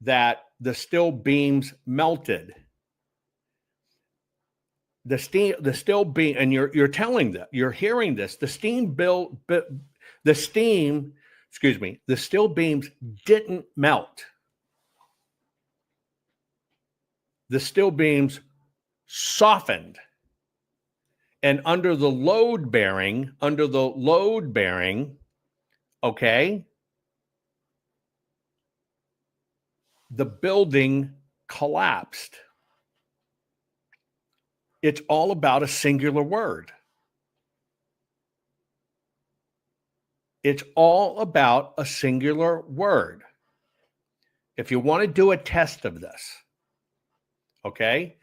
A: that the steel beams melted. The steel beam, and you're telling that, you're hearing this. The steel beams didn't melt. The steel beams softened. And under the load bearing, okay, the building collapsed. It's all about a singular word. It's all about a singular word. If you want to do a test of this, okay,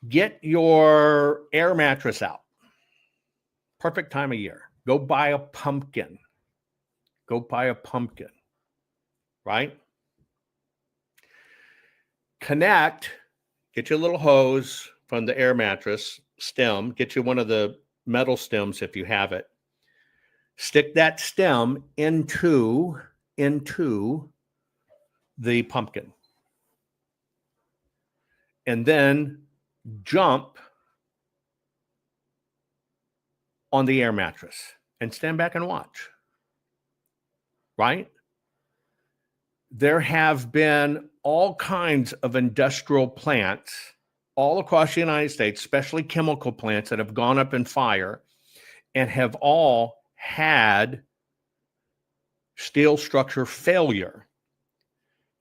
A: get your air mattress out. Perfect time of year. Go buy a pumpkin. Right? Connect, get your little hose from the air mattress stem, get you one of the metal stems if you have it. Stick that stem into the pumpkin. And then jump on the air mattress and stand back and watch. Right? There have been all kinds of industrial plants all across the United States, especially chemical plants that have gone up in fire and have all had steel structure failure.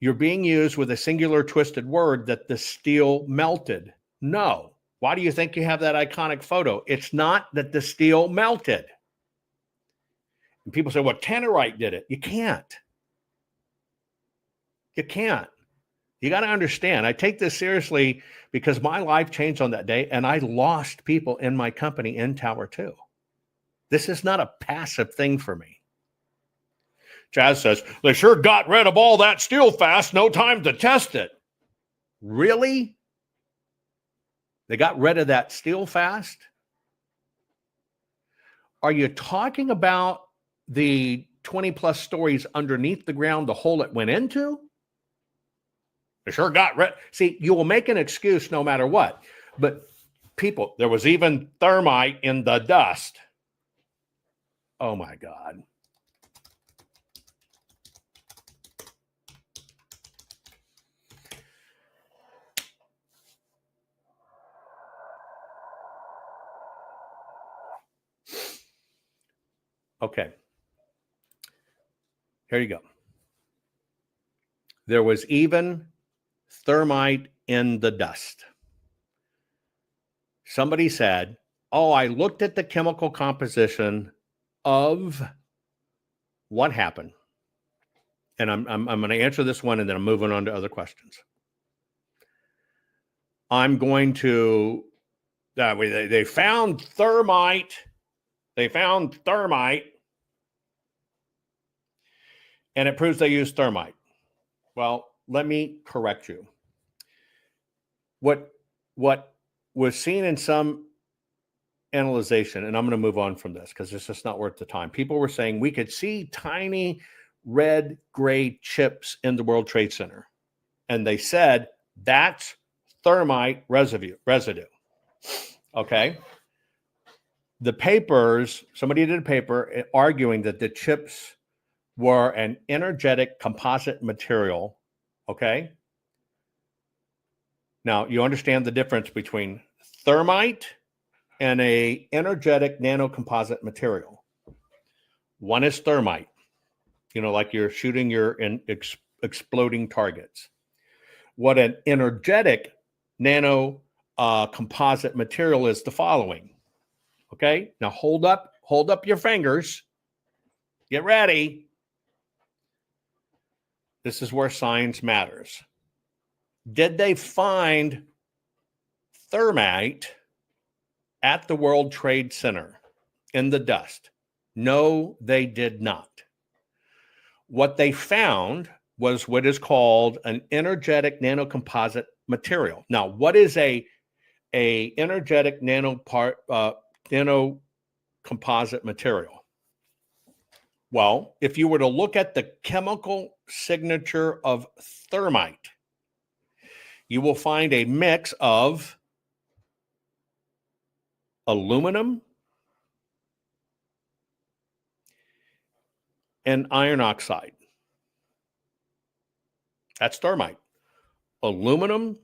A: You're being used with a singular twisted word that the steel melted. No. Why do you think you have that iconic photo? It's not that the steel melted. And people say, well, Tannerite did it. You can't. You can't. You got to understand, I take this seriously because my life changed on that day and I lost people in my company in Tower 2. This is not a passive thing for me. Chaz says, they sure got rid of all that steel fast, no time to test it. Really? They got rid of that steel fast. Are you talking about the 20 plus stories underneath the ground, the hole it went into? They sure got rid. See, you will make an excuse no matter what. But people, there was even thermite in the dust. Oh my God. Okay. Here you go. There was even thermite in the dust. Somebody said, oh, I looked at the chemical composition of what happened. And I'm going to answer this one and then I'm moving on to other questions. I'm going to, they found thermite. They found thermite. And it proves they used thermite. Well, let me correct you. What was seen in some analyzation, and I'm going to move on from this because it's just not worth the time. People were saying we could see tiny red, gray chips in the World Trade Center. And they said that's thermite residue. Okay. The papers, somebody did a paper arguing that the chips were an energetic composite material. Okay. Now, you understand the difference between thermite and a energetic nanocomposite material. One is thermite, like you're shooting your exploding targets. What an energetic composite material is the following. Okay, now hold up your fingers. Get ready. This is where science matters. Did they find thermite at the World Trade Center in the dust? No, they did not. What they found was what is called an energetic nanocomposite material. Now, what is a energetic nanocomposite material? Well, if you were to look at the chemical signature of thermite, you will find a mix of aluminum and iron oxide. That's thermite. Aluminum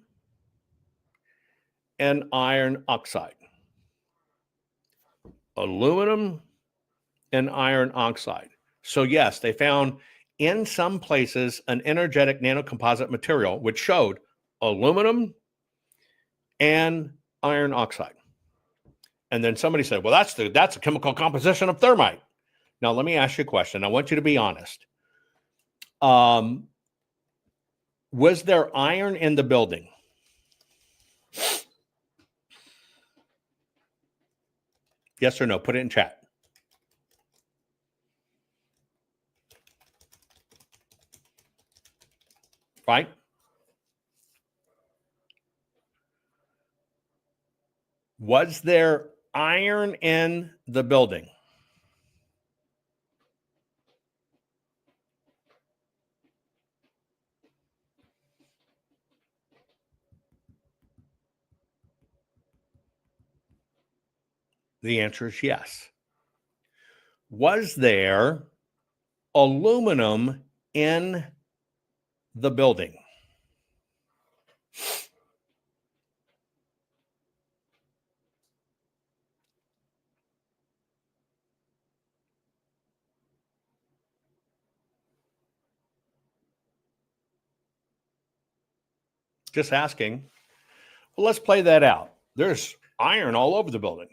A: and iron oxide. Aluminum and iron oxide. So yes, they found in some places an energetic nanocomposite material which showed aluminum and iron oxide. And then somebody said, well, that's a chemical composition of thermite. Now, let me ask you a question. I want you to be honest. Was there iron in the building? Yes or no? Put it in chat. Right? Was there iron in the building? The answer is yes. Was there aluminum in the building? Just asking. Well, let's play that out. There's iron all over the building.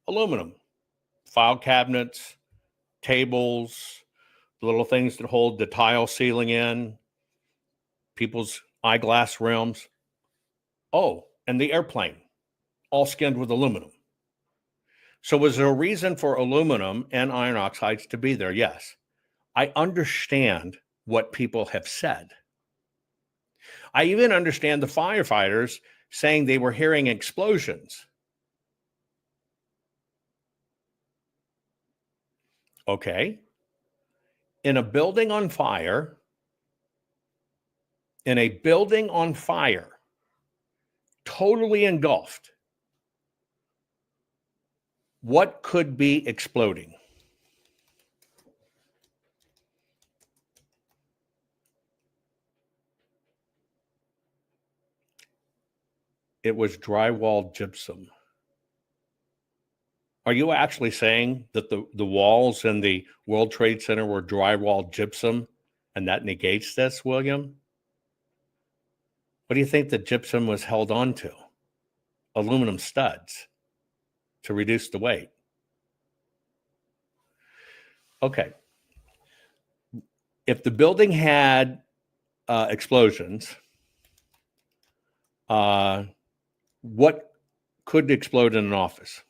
A: Aluminum, file cabinets, tables, the little things that hold the tile ceiling in, people's eyeglass rims. Oh, and the airplane, all skinned with aluminum. So was there a reason for aluminum and iron oxides to be there? Yes. I understand what people have said. I even understand the firefighters saying they were hearing explosions. Okay. In a building on fire, totally engulfed, what could be exploding? It was drywall gypsum. Are you actually saying that the walls in the World Trade Center were drywall gypsum, and that negates this, William? What do you think the gypsum was held on to? Aluminum studs to reduce the weight. Okay. If the building had explosions, what could explode in an office?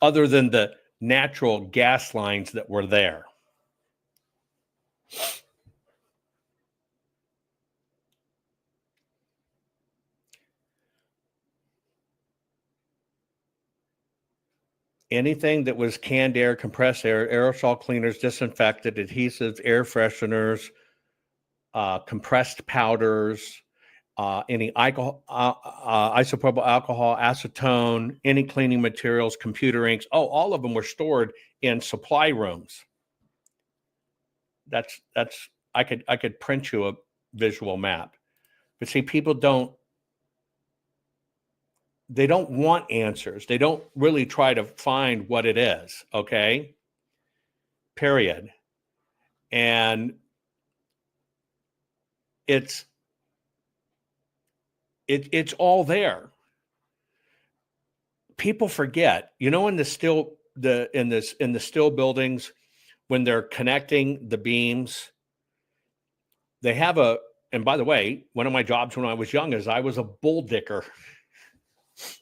A: Other than the natural gas lines that were there. Anything that was canned air, compressed air, aerosol cleaners, disinfectant, adhesives, air fresheners, compressed powders, any alcohol, isopropyl alcohol, acetone, any cleaning materials, computer inks. Oh, all of them were stored in supply rooms. That's I could print you a visual map. But see, people don't want answers. They don't really try to find what it is, okay? Period. And it's all there. People forget, in the steel buildings, when they're connecting the beams, they have and by the way, one of my jobs when I was young is I was a bull dicker.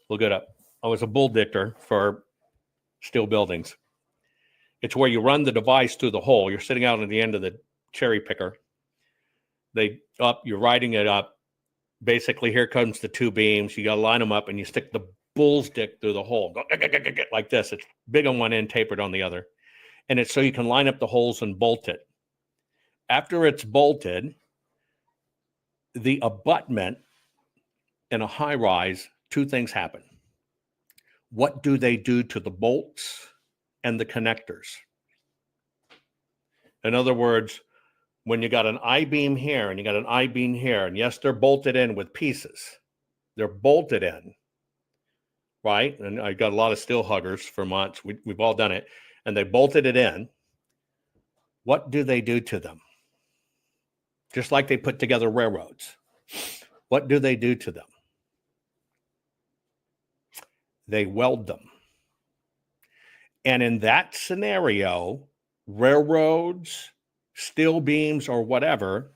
A: Look it up. I was a bull dicker for steel buildings. It's where you run the device through the hole. You're sitting out at the end of the cherry picker. You're riding it up. Basically, here comes the two beams. You got to line them up and you stick the bull's dick through the hole. Go, like this. It's big on one end, tapered on the other. And it's so you can line up the holes and bolt it. After it's bolted, the abutment in a high rise, two things happen. What do they do to the bolts and the connectors? In other words, when you got an I-beam here and you got an I-beam here, and yes, they're bolted in with pieces. They're bolted in, right? And I got a lot of steel huggers for months. We've all done it. And they bolted it in. What do they do to them? Just like they put together railroads. What do they do to them? They weld them. And in that scenario, railroads, steel beams, or whatever,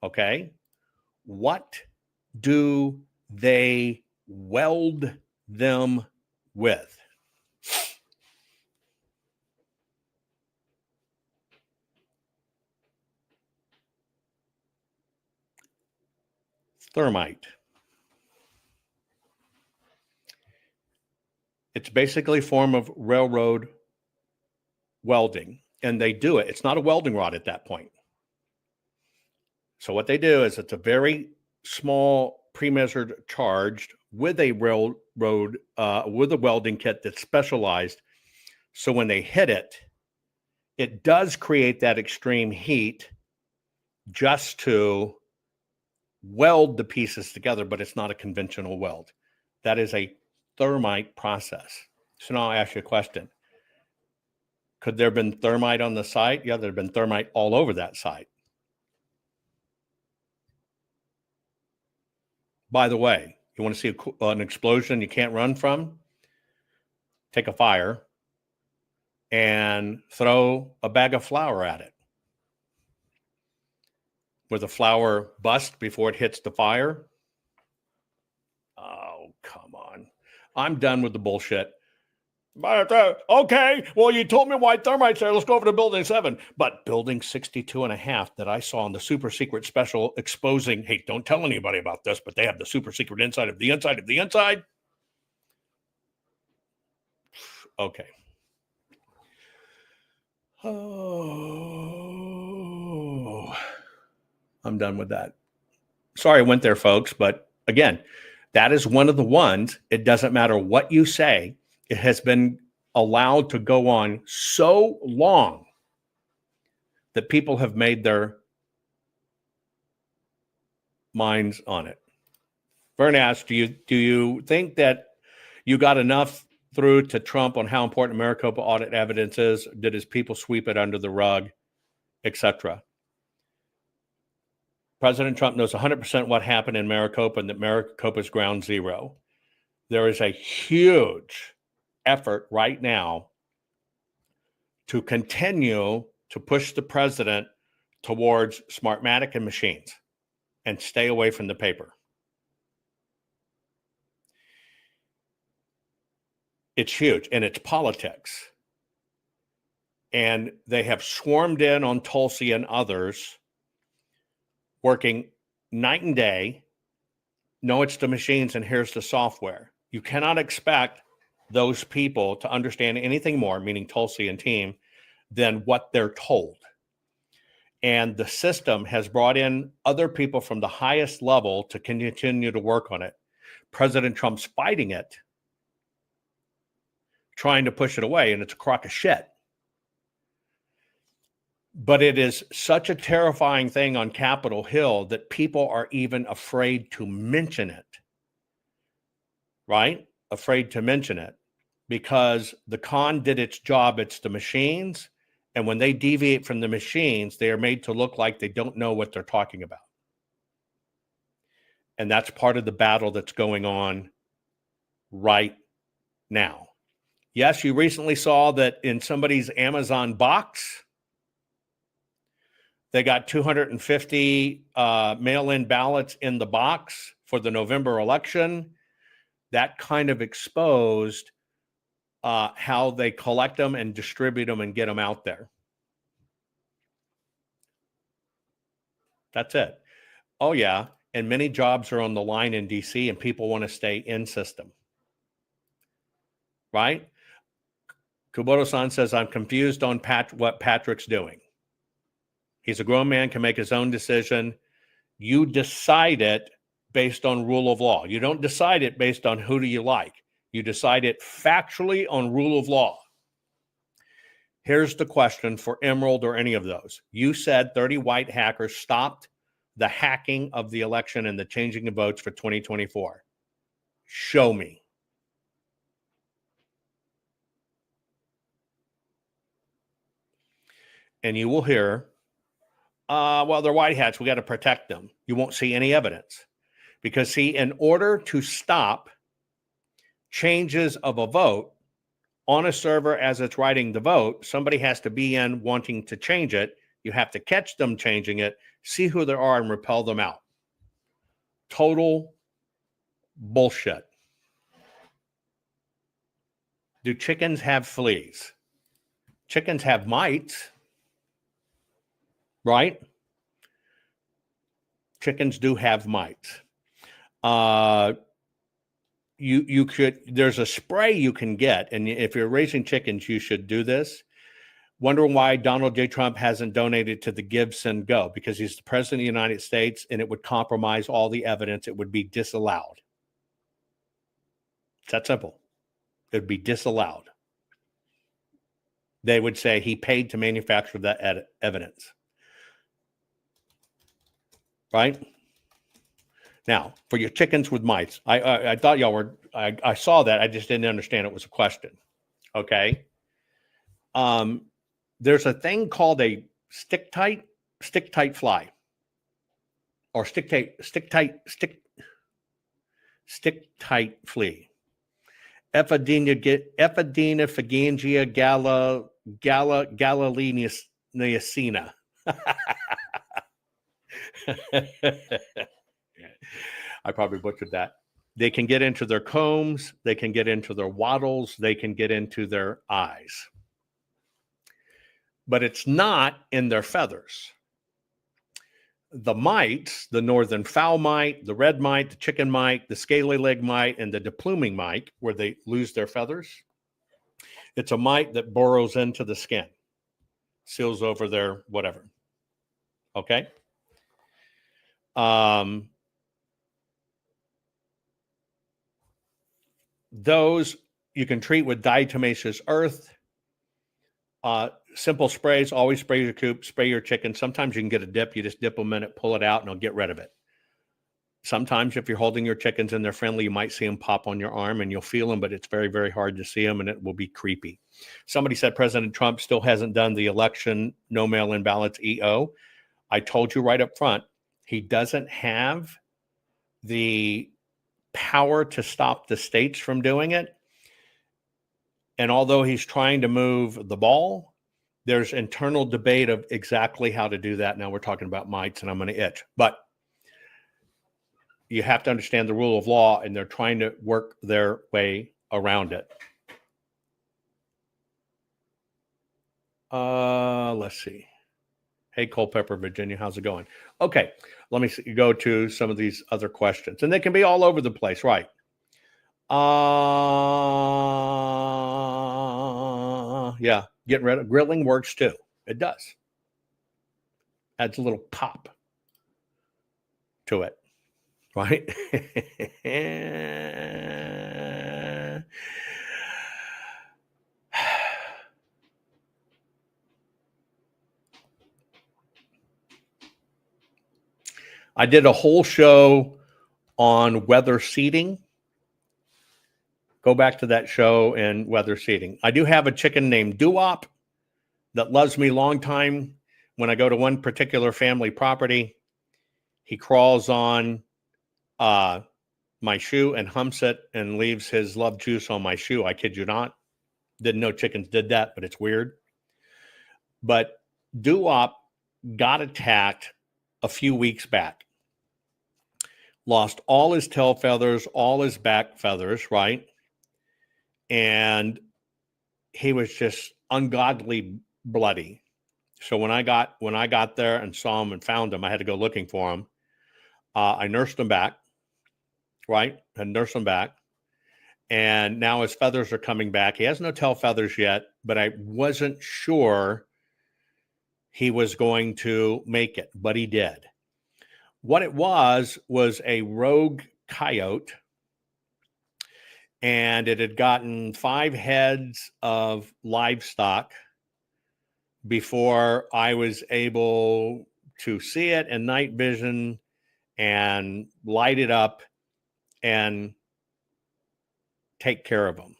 A: okay, what do they weld them with? Thermite. It's basically a form of railroad welding, and they do it. It's not a welding rod at that point. So what they do is it's a very small pre-measured charge with a railroad, with a welding kit that's specialized. So when they hit it, it does create that extreme heat just to weld the pieces together, but it's not a conventional weld. That is a thermite process. So now I'll ask you a question. Could there have been thermite on the site? Yeah, there have been thermite all over that site. By the way, you want to see an explosion you can't run from? Take a fire and throw a bag of flour at it. Where the flour busts before it hits the fire? Oh, come on. I'm done with the bullshit. Okay, well, you told me why thermites there. Let's go over to building 7. But building 62 and a half that I saw in the super secret special exposing, hey, don't tell anybody about this, but they have the super secret inside of the inside of the inside. Okay. Oh, I'm done with that. Sorry I went there, folks. But again, that is one of the ones. It doesn't matter what you say. It has been allowed to go on so long that people have made their minds on it. Vern asked, do you think that you got enough through to Trump on how important Maricopa audit evidence is? Did his people sweep it under the rug, etc.? President Trump knows 100% what happened in Maricopa and that Maricopa is ground zero. There is a huge effort right now to continue to push the president towards Smartmatic and machines and stay away from the paper. It's huge, and it's politics. And they have swarmed in on Tulsi and others, working night and day. No, it's the machines, and here's the software. You cannot expect those people to understand anything more, meaning Tulsi and team, than what they're told. And the system has brought in other people from the highest level to continue to work on it. President Trump's fighting it, trying to push it away, and it's a crock of shit. But it is such a terrifying thing on Capitol Hill that people are even afraid to mention it, right? Afraid to mention it because the con did its job. It's the machines. And when they deviate from the machines, they are made to look like they don't know what they're talking about. And that's part of the battle that's going on right now. Yes, you recently saw that in somebody's Amazon box, they got 250 mail-in ballots in the box for the November election. That kind of exposed how they collect them and distribute them and get them out there. That's it. Oh, yeah. And many jobs are on the line in DC and people want to stay in system. Right? Kubota-san says, I'm confused on what Patrick's doing. He's a grown man, can make his own decision. You decide it based on rule of law. You don't decide it based on who do you like. You decide it factually on rule of law. Here's the question for Emerald or any of those. You said 30 white hackers stopped the hacking of the election and the changing of votes for 2024. Show me. And you will hear, well, they're white hats. We got to protect them. You won't see any evidence. Because, see, in order to stop changes of a vote on a server as it's writing the vote, somebody has to be in wanting to change it. You have to catch them changing it, see who they are, and repel them out. Total bullshit. Do chickens have fleas? Chickens have mites, right? Chickens do have mites. You could, there's a spray you can get, and if you're raising chickens, you should do this. Wondering why Donald J. Trump hasn't donated to the Give, Send, Go, because he's the president of the United States, and it would compromise all the evidence. It would be disallowed. It's that simple. It would be disallowed. They would say he paid to manufacture that evidence. Right? Now, for your chickens with mites, I thought y'all were, I saw that. I just didn't understand it was a question. Okay. There's a thing called a stick tight fly, or stick tight flea. Ephidina phagangia galileacina. I probably butchered that. They can get into their combs. They can get into their wattles. They can get into their eyes. But it's not in their feathers. The mites, the northern fowl mite, the red mite, the chicken mite, the scaly leg mite, and the depluming mite, where they lose their feathers, it's a mite that burrows into the skin, seals over their whatever. Okay? Those you can treat with diatomaceous earth. Simple sprays, always spray your coop, spray your chicken. Sometimes you can get a dip. You just dip them in it, pull it out, and it'll get rid of it. Sometimes if you're holding your chickens and they're friendly, you might see them pop on your arm and you'll feel them, but it's very, very hard to see them and it will be creepy. Somebody said President Trump still hasn't done the election, no mail-in ballots, EO. I told you right up front, he doesn't have the power to stop the states from doing it. And although he's trying to move the ball, there's internal debate of exactly how to do that. Now we're talking about mites and I'm going to itch. But you have to understand the rule of law, and they're trying to work their way around it. Let's see. Hey, Culpeper, Virginia, how's it going? Okay, let me go to some of these other questions. And they can be all over the place, right? Yeah, getting rid of grilling works too. It does. Adds a little pop to it, right? I did a whole show on weather seeding. Go back to that show and weather seeding. I do have a chicken named Duop that loves me long time. When I go to one particular family property, he crawls on my shoe and humps it and leaves his love juice on my shoe. I kid you not. Didn't know chickens did that, but it's weird. But Duop got attacked a few weeks back. Lost all his tail feathers, all his back feathers, right? And he was just ungodly bloody. So when I got there and saw him and found him, I had to go looking for him. I nursed him back, right? I nursed him back. And now his feathers are coming back. He has no tail feathers yet, but I wasn't sure he was going to make it, but he did. What it was a rogue coyote, and it had gotten 5 heads of livestock before I was able to see it in night vision and light it up and take care of them.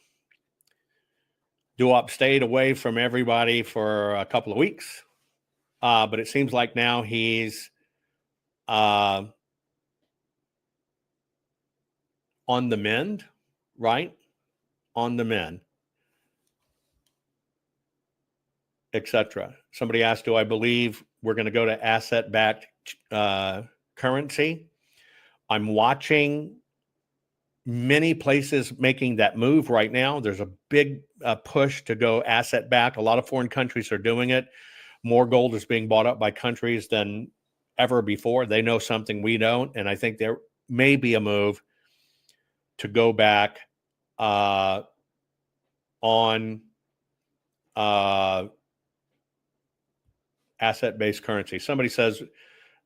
A: Duop stayed away from everybody for a couple of weeks, but it seems like now he's on the mend, right? On the mend, etc. Somebody asked, do I believe we're going to go to asset-backed currency? I'm watching many places making that move right now. There's a big push to go asset-backed. A lot of foreign countries are doing it. More gold is being bought up by countries than ever before. They know something we don't, and I think there may be a move to go back on asset-based currency. Somebody says,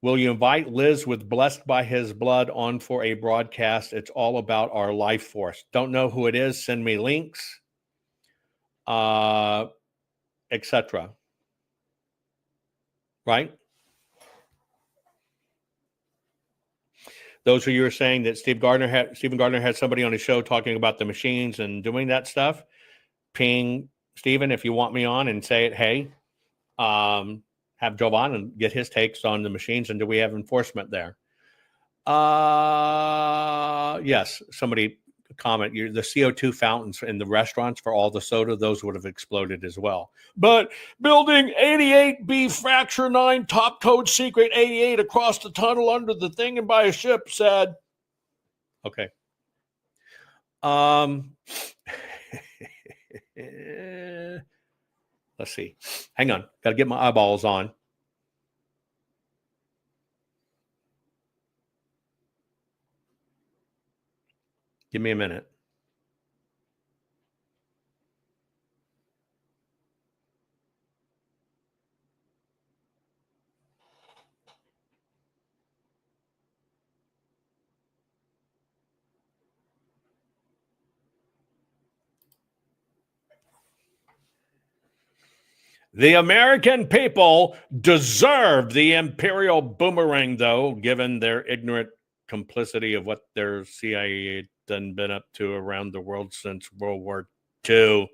A: will you invite Liz with Blessed by His Blood on for a broadcast? It's all about our life force. Don't know who it is. Send me links, etc. Right? Those of you who are saying that Stephen Gardner had somebody on his show talking about the machines and doing that stuff, ping Stephen if you want me on and say it. Hey, have Jovan and get his takes on the machines, and do we have enforcement there? Yes, somebody comment, the CO2 fountains in the restaurants for all the soda, those would have exploded as well. But building 88B fracture 9 top code secret 88 across the tunnel under the thing and by a ship said, okay. Let's see. Hang on. Got to get my eyeballs on. Give me a minute. The American people deserve the imperial boomerang, though, given their ignorant complicity of what their CIA done been up to around the world since World War II.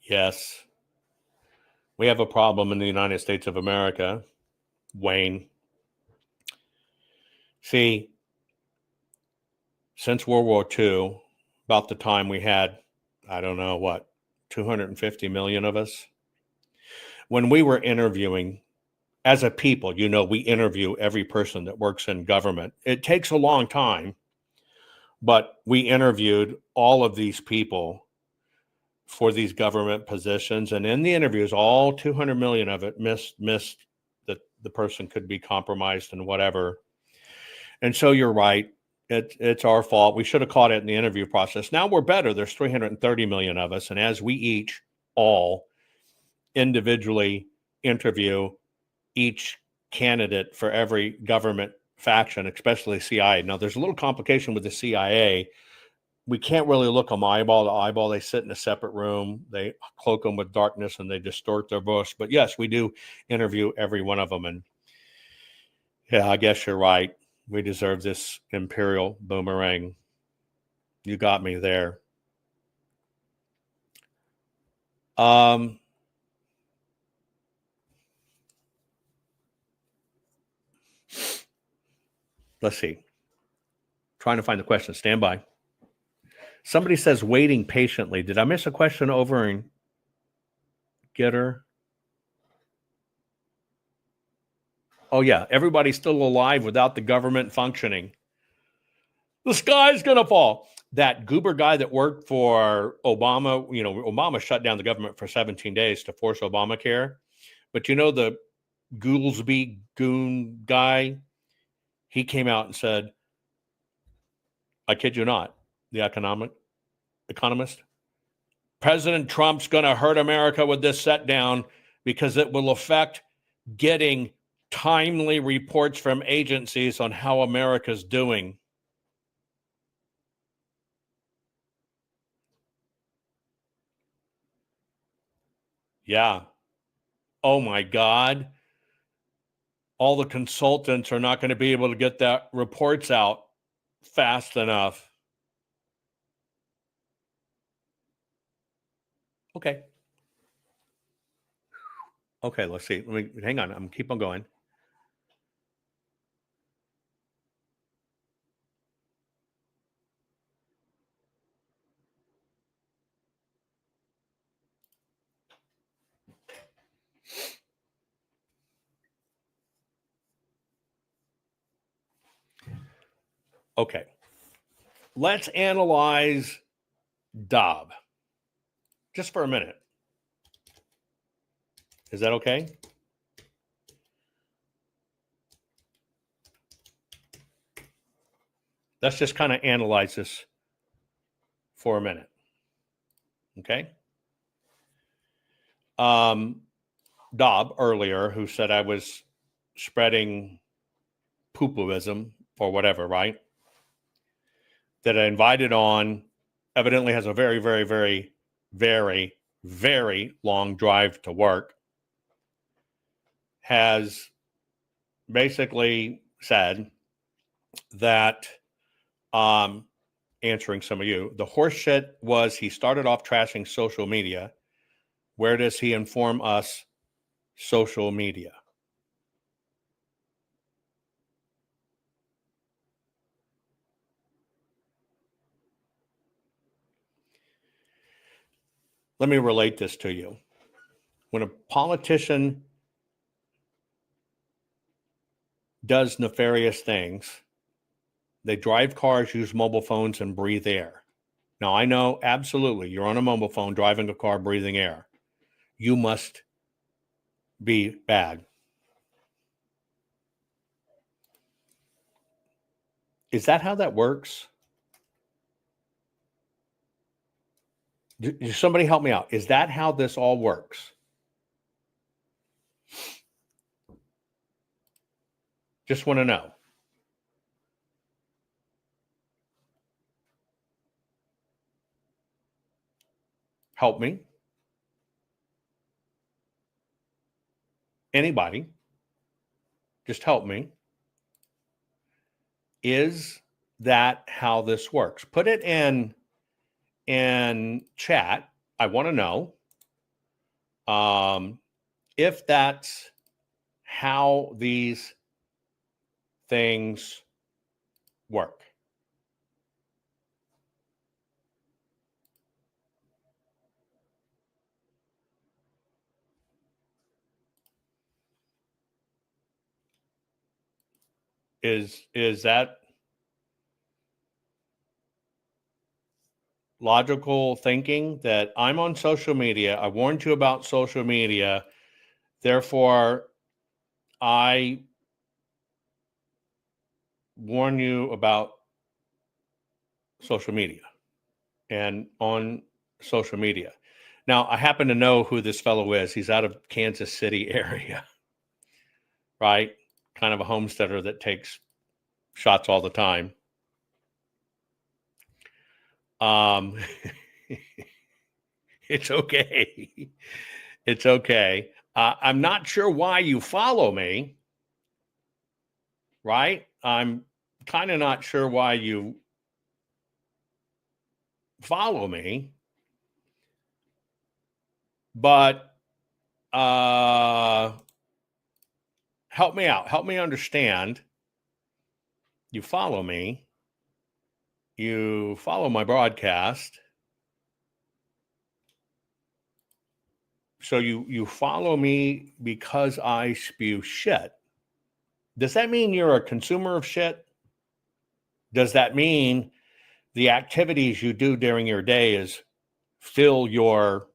A: Yes. We have a problem in the United States of America, Wayne. See, since World War II, about the time we had, I don't know what, 250 million of us. When we were interviewing, as a people, we interview every person that works in government. It takes a long time, but we interviewed all of these people for these government positions. And in the interviews, all 200 million of it missed that the person could be compromised and whatever. And so you're right. It's our fault. We should have caught it in the interview process. Now we're better. There's 330 million of us. And as we each all individually interview each candidate for every government faction, especially CIA. Now, there's a little complication with the CIA. We can't really look them eyeball to eyeball. They sit in a separate room. They cloak them with darkness and they distort their voice. But yes, we do interview every one of them. And yeah, I guess you're right. We deserve this imperial boomerang. You got me there. Let's see. Trying to find the question. Stand by. Somebody says waiting patiently. Did I miss a question over in Getter? Oh, yeah. Everybody's still alive without the government functioning. The sky's going to fall. That goober guy that worked for Obama, Obama shut down the government for 17 days to force Obamacare. But the Goolsbee goon guy, he came out and said, I kid you not, the economist, President Trump's going to hurt America with this set down because it will affect getting timely reports from agencies on how America's doing. Yeah. Oh my God. All the consultants are not going to be able to get that reports out fast enough. Okay. Okay, let's see. Hang on. I'm keep on going. Okay. Let's analyze Dobb just for a minute. Is that okay? Let's just kind of analyze this for a minute. Okay. Dobb earlier, who said I was spreading poo-pooism or whatever, right? That I invited on, evidently has a very, very, very, very, very long drive to work, has basically said that, answering some of you, the horseshit was he started off trashing social media. Where does he inform us? Social media. Let me relate this to you. When a politician does nefarious things, They drive cars, use mobile phones, and breathe air. Now, I know absolutely you're on a mobile phone, driving a car, breathing air. You must be bad. Is that how that works? Somebody help me out. Is that how this all works? Just want to know. Help me. Anybody, just help me. Is that how this works? Put it in chat. I want to know if that's how these things work. Is that logical thinking that I'm on social media? I warned you about social media. Therefore, I warn you about social media and on social media. Now, I happen to know who this fellow is. He's out of Kansas City area, right? Kind of a homesteader that takes shots all the time. It's okay. It's okay. I'm not sure why you follow me, right? I'm kind of not sure why you follow me, but help me out. Help me understand. You follow me. You follow my broadcast. So you follow me because I spew shit. Does that mean you're a consumer of shit? Does that mean the activities you do during your day is fill your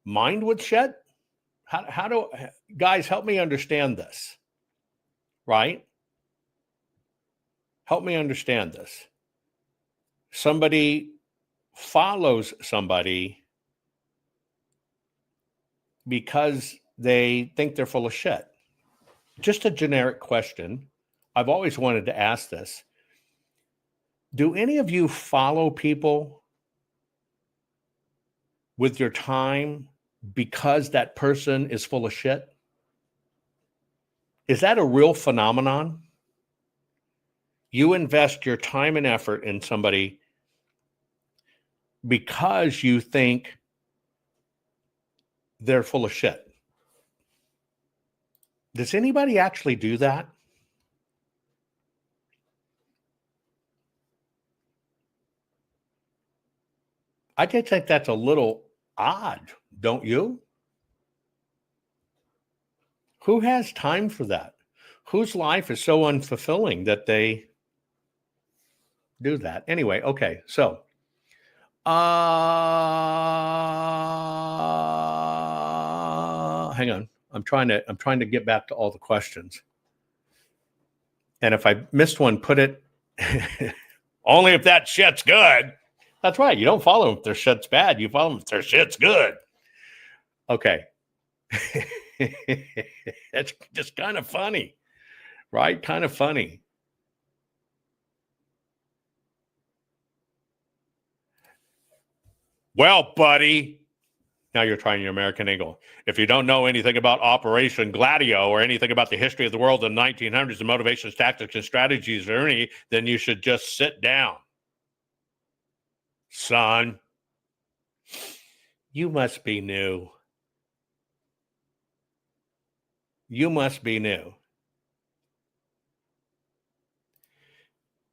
A: mind with shit? How do guys help me understand this? Right? Help me understand this. Somebody follows somebody because they think they're full of shit. Just a generic question. I've always wanted to ask this. Do any of you follow people with your time because that person is full of shit? Is that a real phenomenon? You invest your time and effort in somebody because you think they're full of shit. Does anybody actually do that? I just think that's a little odd, don't you? Who has time for that? Whose life is so unfulfilling that they do that? Anyway, okay, so hang on. I'm trying to get back to all the questions. And if I missed one, put it only if that shit's good. That's right. You don't follow them if their shit's bad. You follow them if their shit's good. Okay. That's just kind of funny, right? Kind of funny. Well, buddy, now you're trying your American angle. If you don't know anything about Operation Gladio or anything about the history of the world in the 1900s, the motivations, tactics, and strategies of Ernie, then you should just sit down. Son, you must be new. You must be new.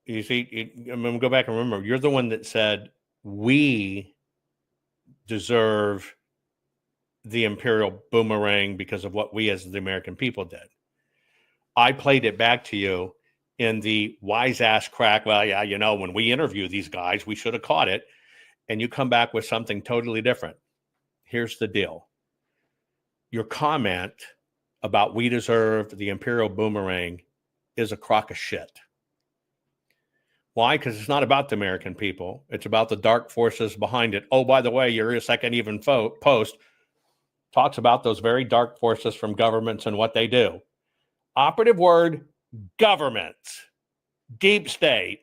A: You see, I'm going to go back and remember, you're the one that said, we deserve the imperial boomerang because of what we as the American people did. I played it back to you, in the wise ass crack, well, yeah, when we interview these guys, we should have caught it. And you come back with something totally different. Here's the deal. Your comment about we deserve the Imperial Boomerang is a crock of shit. Why? Because it's not about the American people. It's about the dark forces behind it. Oh, by the way, your second even post talks about those very dark forces from governments and what they do. Operative word, governments, deep state,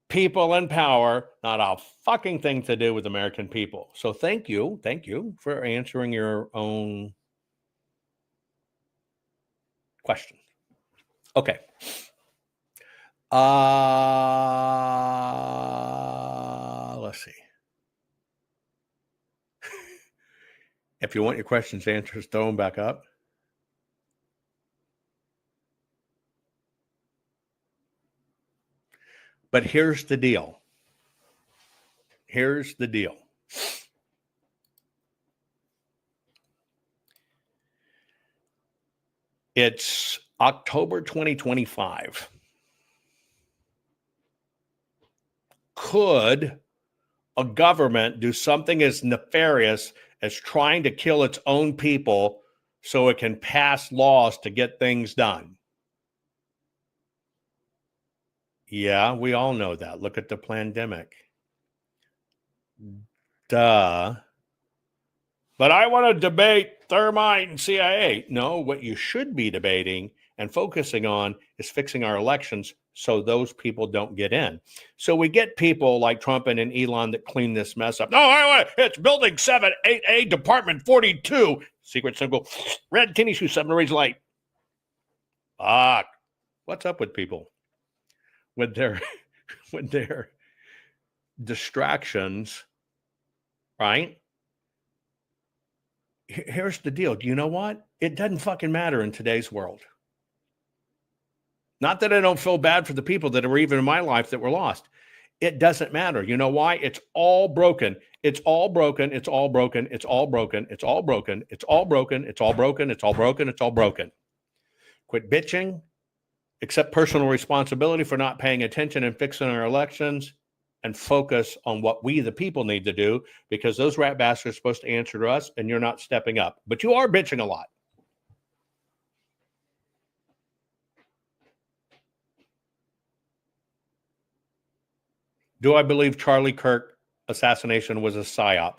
A: people in power, not a fucking thing to do with American people. So thank you for answering your own question. Okay. Let's see. If you want your questions answered, throw them back up. But here's the deal. It's October 2025. Could a government do something as nefarious as trying to kill its own people so it can pass laws to get things done? Yeah, we all know that. Look at the pandemic. Duh. But I want to debate Thermite and CIA. No, what you should be debating and focusing on is fixing our elections so those people don't get in. So we get people like Trump and Elon that clean this mess up. No, it's Building 7-8A, Department 42. Secret symbol, red tinny shoe, 7 raise light. Fuck. What's up with people? With their distractions, right? Here's the deal. Do you know what? It doesn't fucking matter in today's world. Not that I don't feel bad for the people that are even in my life that were lost. It doesn't matter. You know why? It's all broken. It's all broken. It's all broken. It's all broken. It's all broken. It's all broken. It's all broken. It's all broken. It's all broken. Quit bitching. Accept personal responsibility for not paying attention and fixing our elections, and focus on what we, the people, need to do, because those rat bastards are supposed to answer to us, and you're not stepping up. But you are bitching a lot. Do I believe Charlie Kirk assassination was a psyop?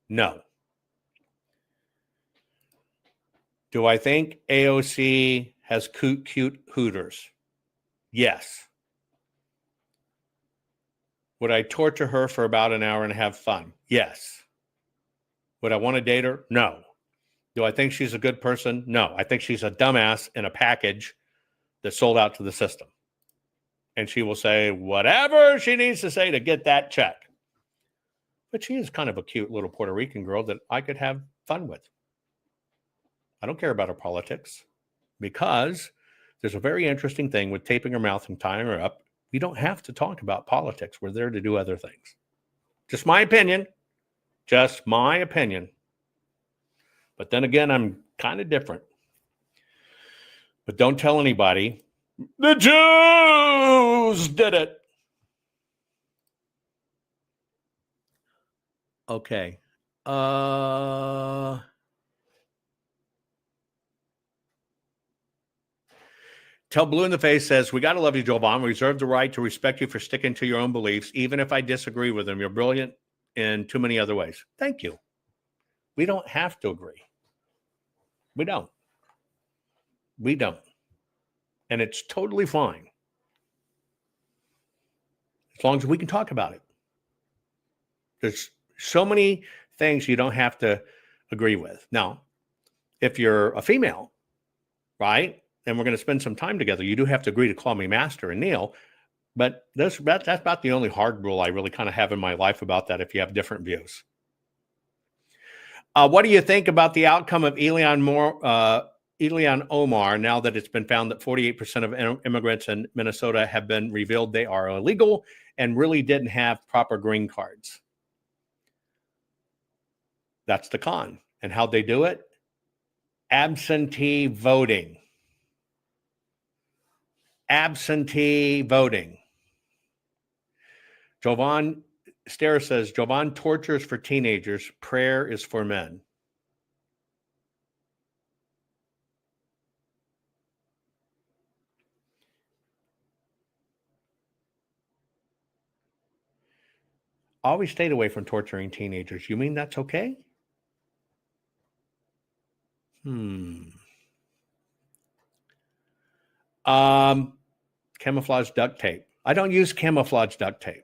A: No. Do I think AOC has cute hooters? Yes. Would I torture her for about an hour and have fun? Yes. Would I want to date her? No. Do I think she's a good person? No. I think she's a dumbass in a package that sold out to the system. And she will say whatever she needs to say to get that check. But she is kind of a cute little Puerto Rican girl that I could have fun with. I don't care about her politics, because there's a very interesting thing with taping her mouth and tying her up. We don't have to talk about politics. We're there to do other things. Just my opinion. Just my opinion. But then again, I'm kind of different. But don't tell anybody. The Jews did it. Okay. Tell Blue in the Face says, we got to love you, Joe Obama. We reserve the right to respect you for sticking to your own beliefs, even if I disagree with them. You're brilliant in too many other ways. Thank you. We don't have to agree. We don't. And it's totally fine. As long as we can talk about it. There's so many things you don't have to agree with. Now, if you're a female, right, and we're going to spend some time together, you do have to agree to call me Master and Neil. But that's about the only hard rule I really kind of have in my life about that, if you have different views. What do you think about the outcome of Ilhan Omar, now that it's been found that 48% of immigrants in Minnesota have been revealed they are illegal and really didn't have proper green cards? That's the con. And how'd they do it? Absentee voting. absentee voting. Jovan Stara says, Jovan tortures for teenagers. Prayer is for men. Always stayed away from torturing teenagers. You mean that's okay? Camouflage duct tape. I don't use camouflage duct tape.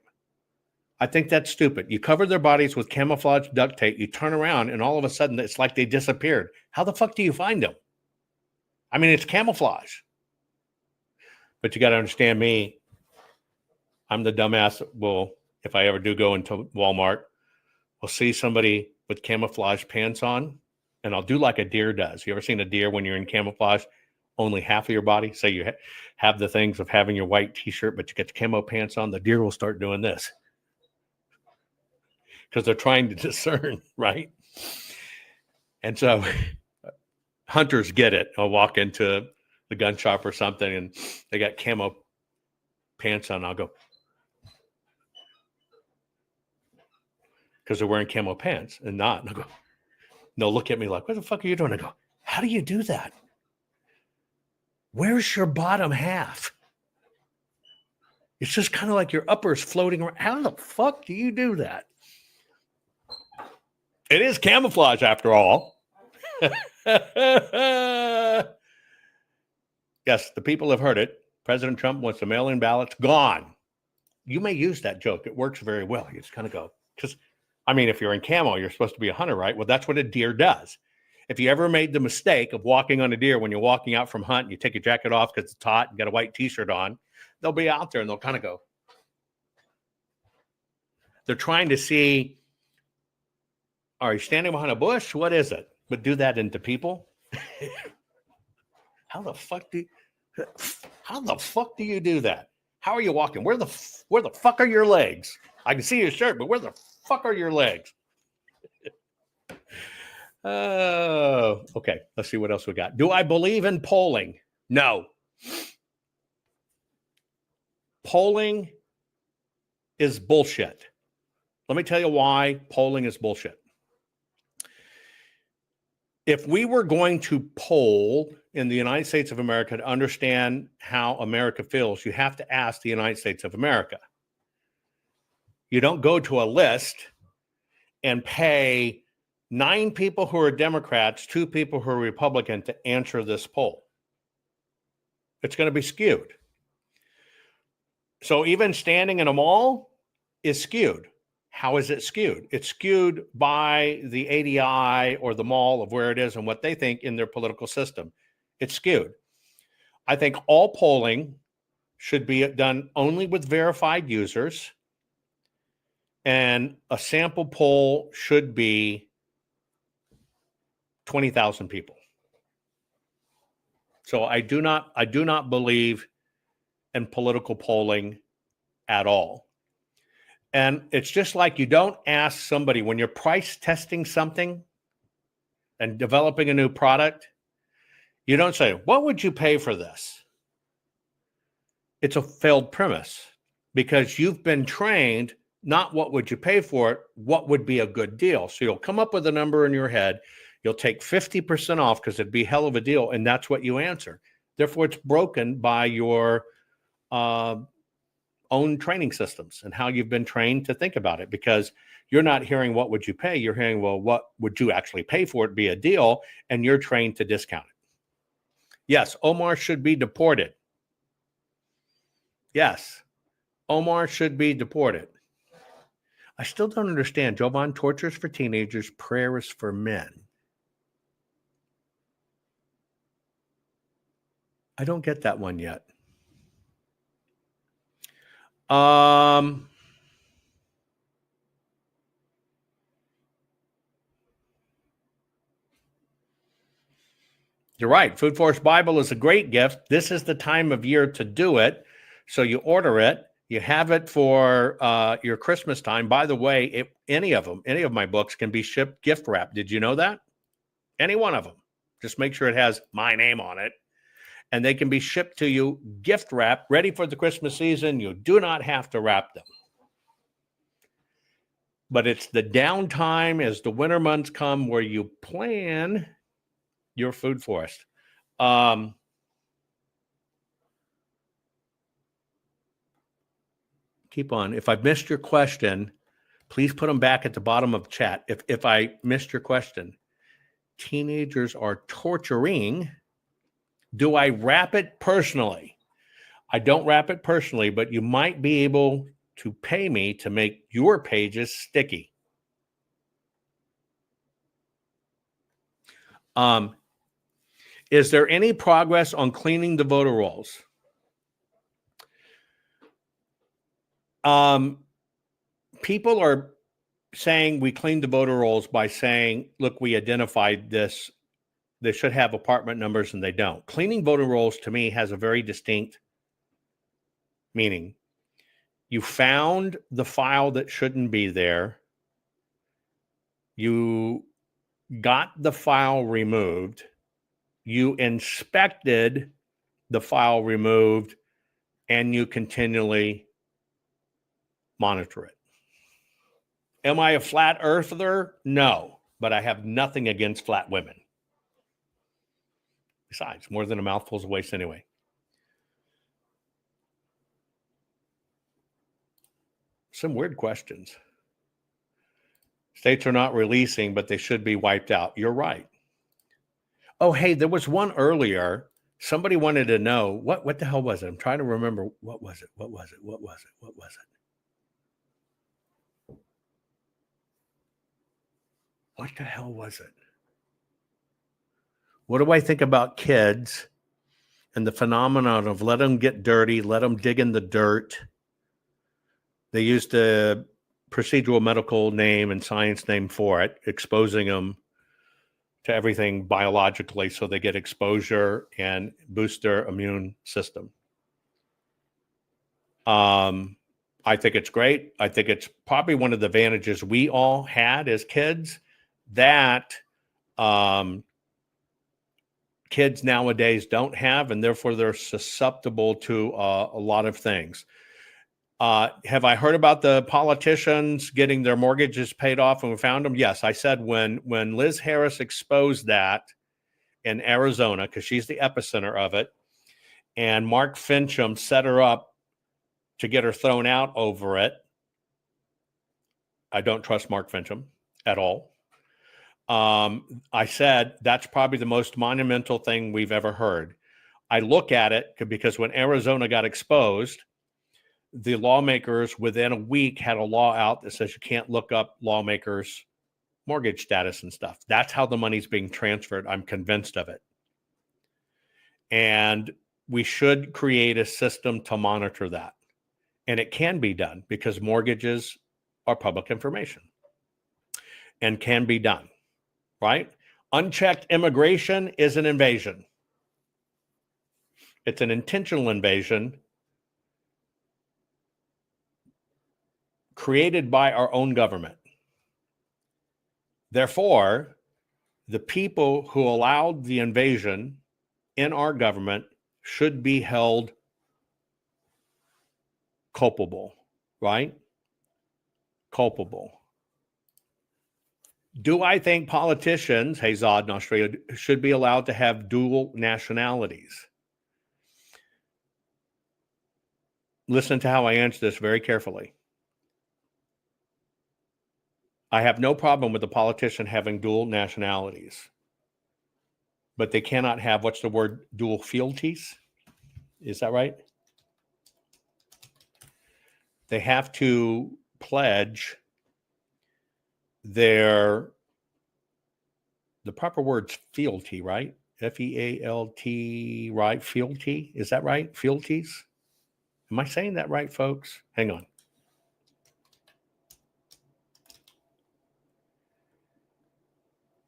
A: I think that's stupid. You cover their bodies with camouflage duct tape. You turn around and all of a sudden it's like they disappeared. How the fuck do you find them? I mean, it's camouflage. But you got to understand me. I'm the dumbass that will, if I ever do go into Walmart, will see somebody with camouflage pants on, and I'll do like a deer does. You ever seen a deer when you're in camouflage? Only half of your body. Say you have the things of having your white t-shirt, but you get the camo pants on, the deer will start doing this. Because they're trying to discern, right? And so hunters get it. I'll walk into the gun shop or something and they got camo pants on. I'll go, because they're wearing camo pants and not. And I'll go, they'll look at me like, what the fuck are you doing? I go, how do you do that? Where's your bottom half? It's just kind of like your uppers floating around. How the fuck do you do that? It is camouflage after all. Yes, the people have heard it. President Trump wants the mail-in ballots gone. You may use that joke. It works very well. You just kind of go, because, I mean, if you're in camo, you're supposed to be a hunter, right? Well, that's what a deer does. If you ever made the mistake of walking on a deer when you're walking out from hunt, and you take your jacket off because it's hot and got a white t-shirt on, they'll be out there and they'll kind of go. They're trying to see, are you standing behind a bush? What is it? But do that into people. How the fuck do you do that? How are you walking? Where the fuck are your legs? I can see your shirt, but where the fuck are your legs? Oh, okay. Let's see what else we got. Do I believe in polling? No. Polling is bullshit. Let me tell you why polling is bullshit. If we were going to poll in the United States of America to understand how America feels, you have to ask the United States of America. You don't go to a list and pay 9 people who are Democrats, 2 people who are Republican to answer this poll. It's going to be skewed. So even standing in a mall is skewed. How is it skewed? It's skewed by the ADI or the mall of where it is and what they think in their political system. It's skewed. I think all polling should be done only with verified users, and a sample poll should be 20,000 people. So I do not believe in political polling at all. And it's just like you don't ask somebody when you're price testing something and developing a new product, you don't say, what would you pay for this? It's a failed premise because you've been trained, not what would you pay for it, what would be a good deal. So you'll come up with a number in your head. You'll take 50% off because it'd be a hell of a deal. And that's what you answer. Therefore, it's broken by your own training systems and how you've been trained to think about it, because you're not hearing what would you pay. You're hearing, well, what would you actually pay for it be a deal? And you're trained to discount it. Yes, Omar should be deported. Yes, Omar should be deported. I still don't understand. Jovan tortures for teenagers, prayer is for men. I don't get that one yet. You're right. Food Force Bible is a great gift. This is the time of year to do it. So you order it. You have it for your Christmas time. By the way, any of my books can be shipped gift wrap. Did you know that? Any one of them. Just make sure it has my name on it. and they can be shipped to you gift wrapped, ready for the Christmas season. You do not have to wrap them. But it's the downtime as the winter months come where you plan your food forest. Keep on. If I've missed your question, please put them back at the bottom of the chat. If I missed your question, teenagers are torturing. Do I wrap it personally? I don't wrap it personally, but you might be able to pay me to make your pages sticky. Is there any progress on cleaning the voter rolls? People are saying we cleaned the voter rolls by saying, look, we identified this. They should have apartment numbers and they don't. Cleaning voter rolls to me has a very distinct meaning. You found the file that shouldn't be there. You got the file removed. You inspected the file removed, and you continually monitor it. Am I a flat earther? No, but I have nothing against flat women. Besides, more than a mouthful's of waste anyway. Some weird questions. States are not releasing, but they should be wiped out. You're right. Oh, hey, there was one earlier. Somebody wanted to know, what the hell was it? I'm trying to remember. What was it? What was it? What the hell was it? What do I think about kids and the phenomenon of let them get dirty, let them dig in the dirt? They used a procedural medical name and science name for it, exposing them to everything biologically so they get exposure and boost their immune system. I think it's great. I think it's probably one of the advantages we all had as kids that kids nowadays don't have, and therefore they're susceptible to a lot of things. Have I heard about the politicians getting their mortgages paid off and we found them? Yes, I said when Liz Harris exposed that in Arizona, because she's the epicenter of it, and Mark Fincham set her up to get her thrown out over it. I don't trust Mark Fincham at all. I said that's probably the most monumental thing we've ever heard. I look at it because when Arizona got exposed, the lawmakers within a week had a law out that says you can't look up lawmakers' mortgage status and stuff. That's how the money's being transferred. I'm convinced of it. And we should create a system to monitor that. And it can be done because mortgages are public information and can be done, right? Unchecked immigration is an invasion. It's an intentional invasion created by our own government. Therefore, the people who allowed the invasion in our government should be held culpable, right? Culpable. Do I think politicians, Hazad in Australia, should be allowed to have dual nationalities? Listen to how I answer this very carefully. I have no problem with a politician having dual nationalities, but they cannot have, what's the word, dual fealties? Is that right? They have to pledge the proper word's fealty, right? F-E-A-L-T, right? Fealty, is that right? Fealties? Am I saying that right, folks? Hang on.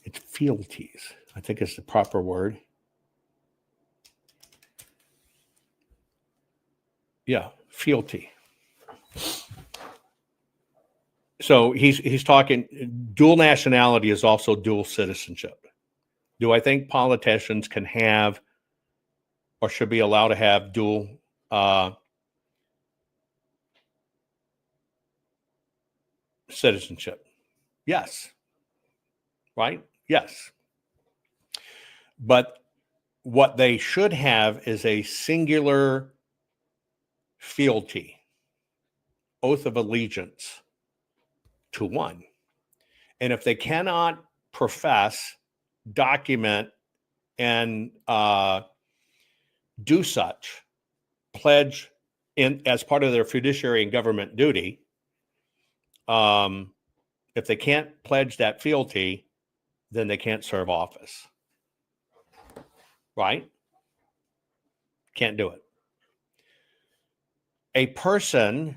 A: It's fealties. I think it's the proper word. Yeah, fealty. So he's talking dual nationality is also dual citizenship. Do I think politicians can have or should be allowed to have dual citizenship? Yes. Right? Yes. But what they should have is a singular fealty, oath of allegiance to one. And if they cannot profess, document, and do such, pledge in as part of their fiduciary and government duty, if they can't pledge that fealty, then they can't serve office. Right? Can't do it. A person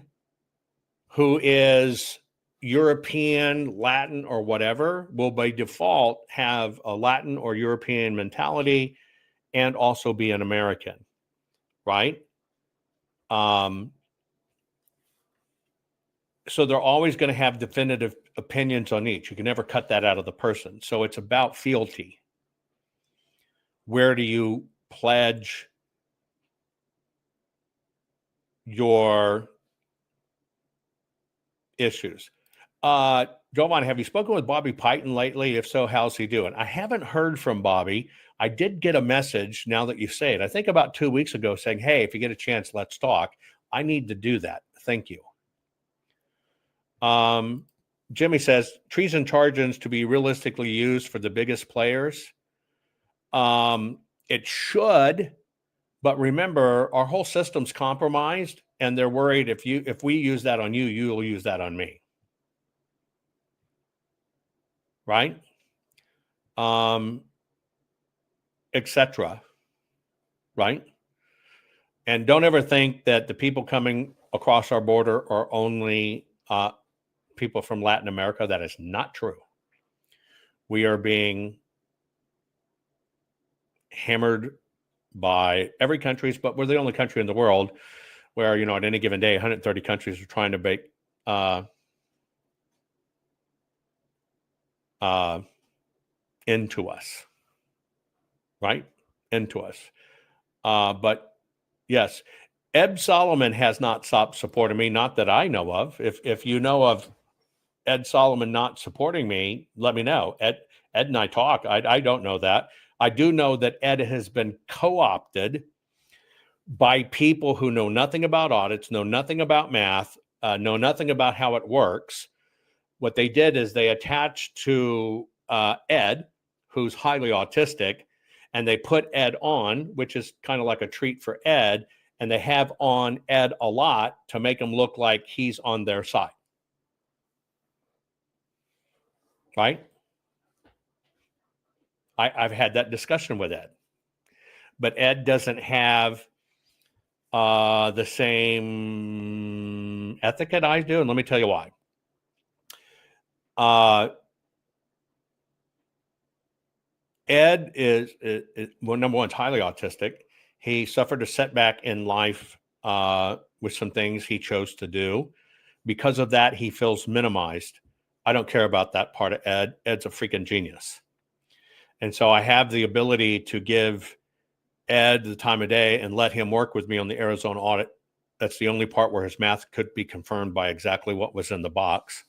A: who is European, Latin, or whatever will by default have a Latin or European mentality and also be an American, right? So they're always going to have definitive opinions on each. You can never cut that out of the person. So it's about fealty. Where do you pledge your issues? Jovan, have you spoken with Bobby Piton lately? If so, how's he doing? I haven't heard from Bobby. I did get a message, now that you say it, I think about 2 weeks ago, saying, hey, if you get a chance, let's talk. I need to do that. Thank you. Jimmy says, treason charges to be realistically used for the biggest players. It should, but remember, our whole system's compromised, and they're worried if we use that on you, you'll use that on me. Right? Etc. Right? And don't ever think that the people coming across our border are only people from Latin America. That is not true. We are being hammered by every country, but we're the only country in the world where, at any given day, 130 countries are trying to bake into us, right? Into us. But yes, Ed Solomon has not stopped supporting me, not that I know of. If you know of Ed Solomon not supporting me, let me know. Ed and I talk. I don't know that. I do know that Ed has been co-opted by people who know nothing about audits, know nothing about math, know nothing about how it works. What they did is they attached to Ed, who's highly autistic, and they put Ed on, which is kind of like a treat for Ed, and they have on Ed a lot to make him look like he's on their side. Right? I've had that discussion with Ed. But Ed doesn't have the same ethic that I do, and let me tell you why. Ed is well, number one, is highly autistic. He suffered a setback in life with some things he chose to do. Because of that, he feels minimized. I don't care about that part of Ed. Ed's a freaking genius. And so I have the ability to give Ed the time of day and let him work with me on the Arizona audit. That's the only part where his math could be confirmed by exactly what was in the box.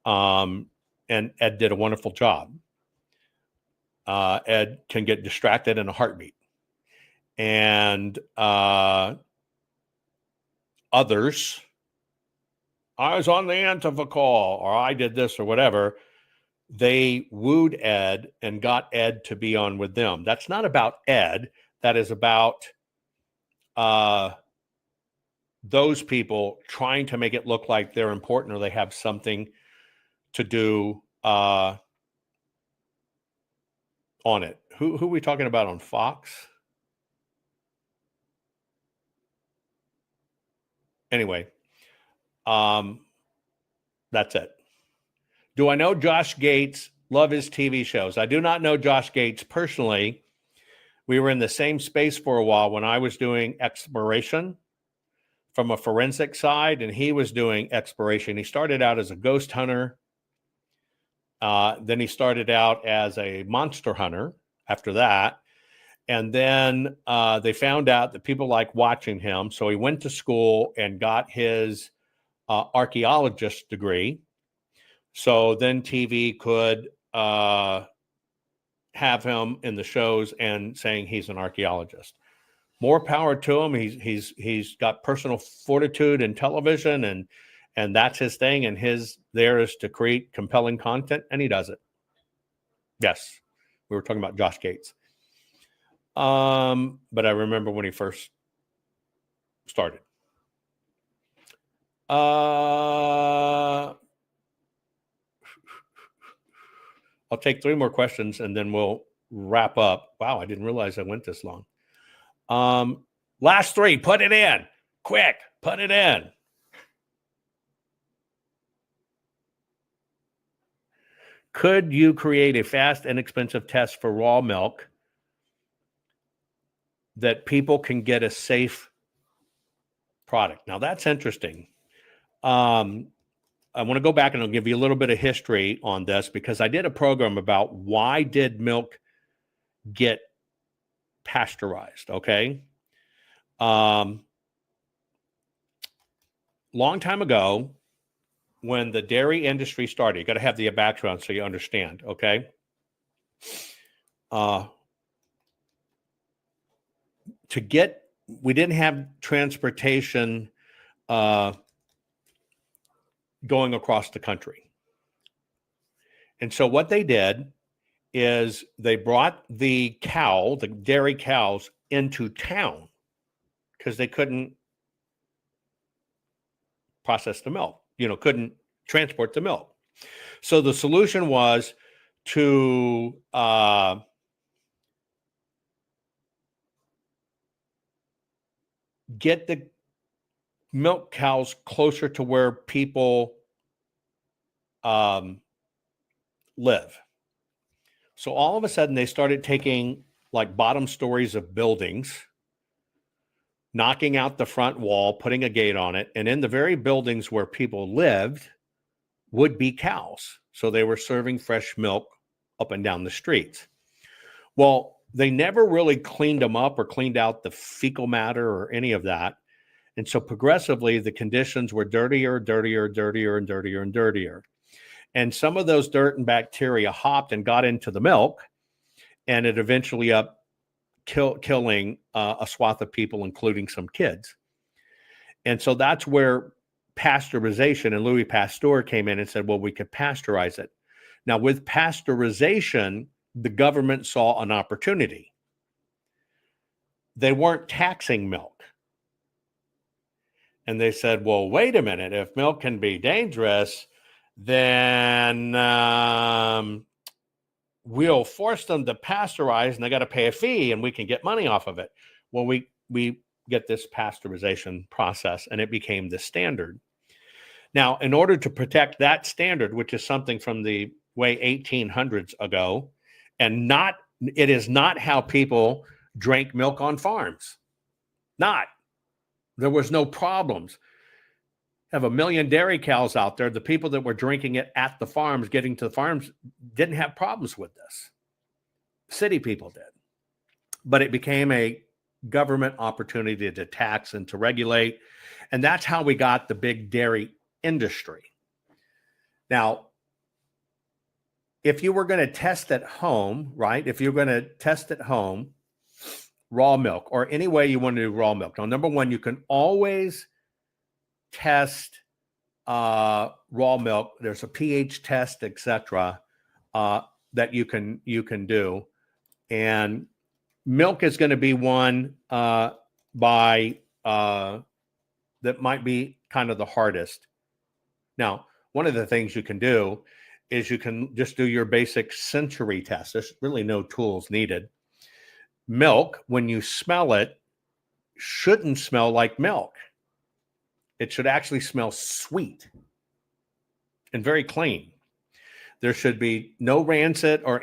A: And Ed did a wonderful job. Ed can get distracted in a heartbeat. And others, I was on the Antifa call, or I did this or whatever. They wooed Ed and got Ed to be on with them. That's not about Ed. That is about those people trying to make it look like they're important or they have something to do on it. Who are we talking about on Fox? Anyway, that's it. Do I know Josh Gates? Love his TV shows. I do not know Josh Gates personally. We were in the same space for a while when I was doing exploration from a forensic side, and he was doing exploration. He started out as a ghost hunter. Then he started out as a monster hunter after that. And then they found out that people like watching him. So he went to school and got his archaeologist degree. So then TV could have him in the shows and saying he's an archaeologist. More power to him. He's got personal fortitude in television, and that's his thing. And his there is to create compelling content, and he does it. Yes, we were talking about Josh Gates. But I remember when he first started. I'll take 3 more questions and then we'll wrap up. Wow, I didn't realize I went this long. Last 3, put it in. Quick, put it in. Could you create a fast, inexpensive test for raw milk that people can get a safe product? Now, that's interesting. I want to go back and I'll give you a little bit of history on this because I did a program about why did milk get pasteurized, okay? Long time ago, when the dairy industry started, you got to have the background so you understand, okay? We didn't have transportation going across the country. And so what they did is they brought the dairy cows into town because they couldn't process the milk, couldn't transport the milk. So the solution was to get the milk cows closer to where people live. So all of a sudden they started taking like bottom stories of buildings, knocking out the front wall, putting a gate on it. And in the very buildings where people lived would be cows. So they were serving fresh milk up and down the streets. Well, they never really cleaned them up or cleaned out the fecal matter or any of that. And so progressively, the conditions were dirtier, and dirtier. And some of those dirt and bacteria hopped and got into the milk, and it eventually killing a swath of people, including some kids. And so that's where pasteurization and Louis Pasteur came in and said, well, we could pasteurize it. Now, with pasteurization, the government saw an opportunity. They weren't taxing milk. And they said, well, wait a minute. If milk can be dangerous, then we'll force them to pasteurize and they got to pay a fee and we can get money off of it. Well, we get this pasteurization process and it became the standard. Now, in order to protect that standard, which is something from the way 1800s ago, and it is not how people drank milk on farms. There was no problems. Have 1 million dairy cows out there. The people that were drinking it at the farms, getting to the farms, didn't have problems with this. City people did. But it became a government opportunity to tax and to regulate. And that's how we got the big dairy industry. Now, if you were going to test at home, right? If you're going to test at home, raw milk, or any way you want to do raw milk. Now, number one, you can always test raw milk. There's a pH test, etc., that you can do, and milk is going to be one that might be kind of the hardest. Now, one of the things you can do is you can just do your basic sensory test. There's really no tools needed. Milk, when you smell it, shouldn't smell like milk. It should actually smell sweet and very clean. There should be no rancid or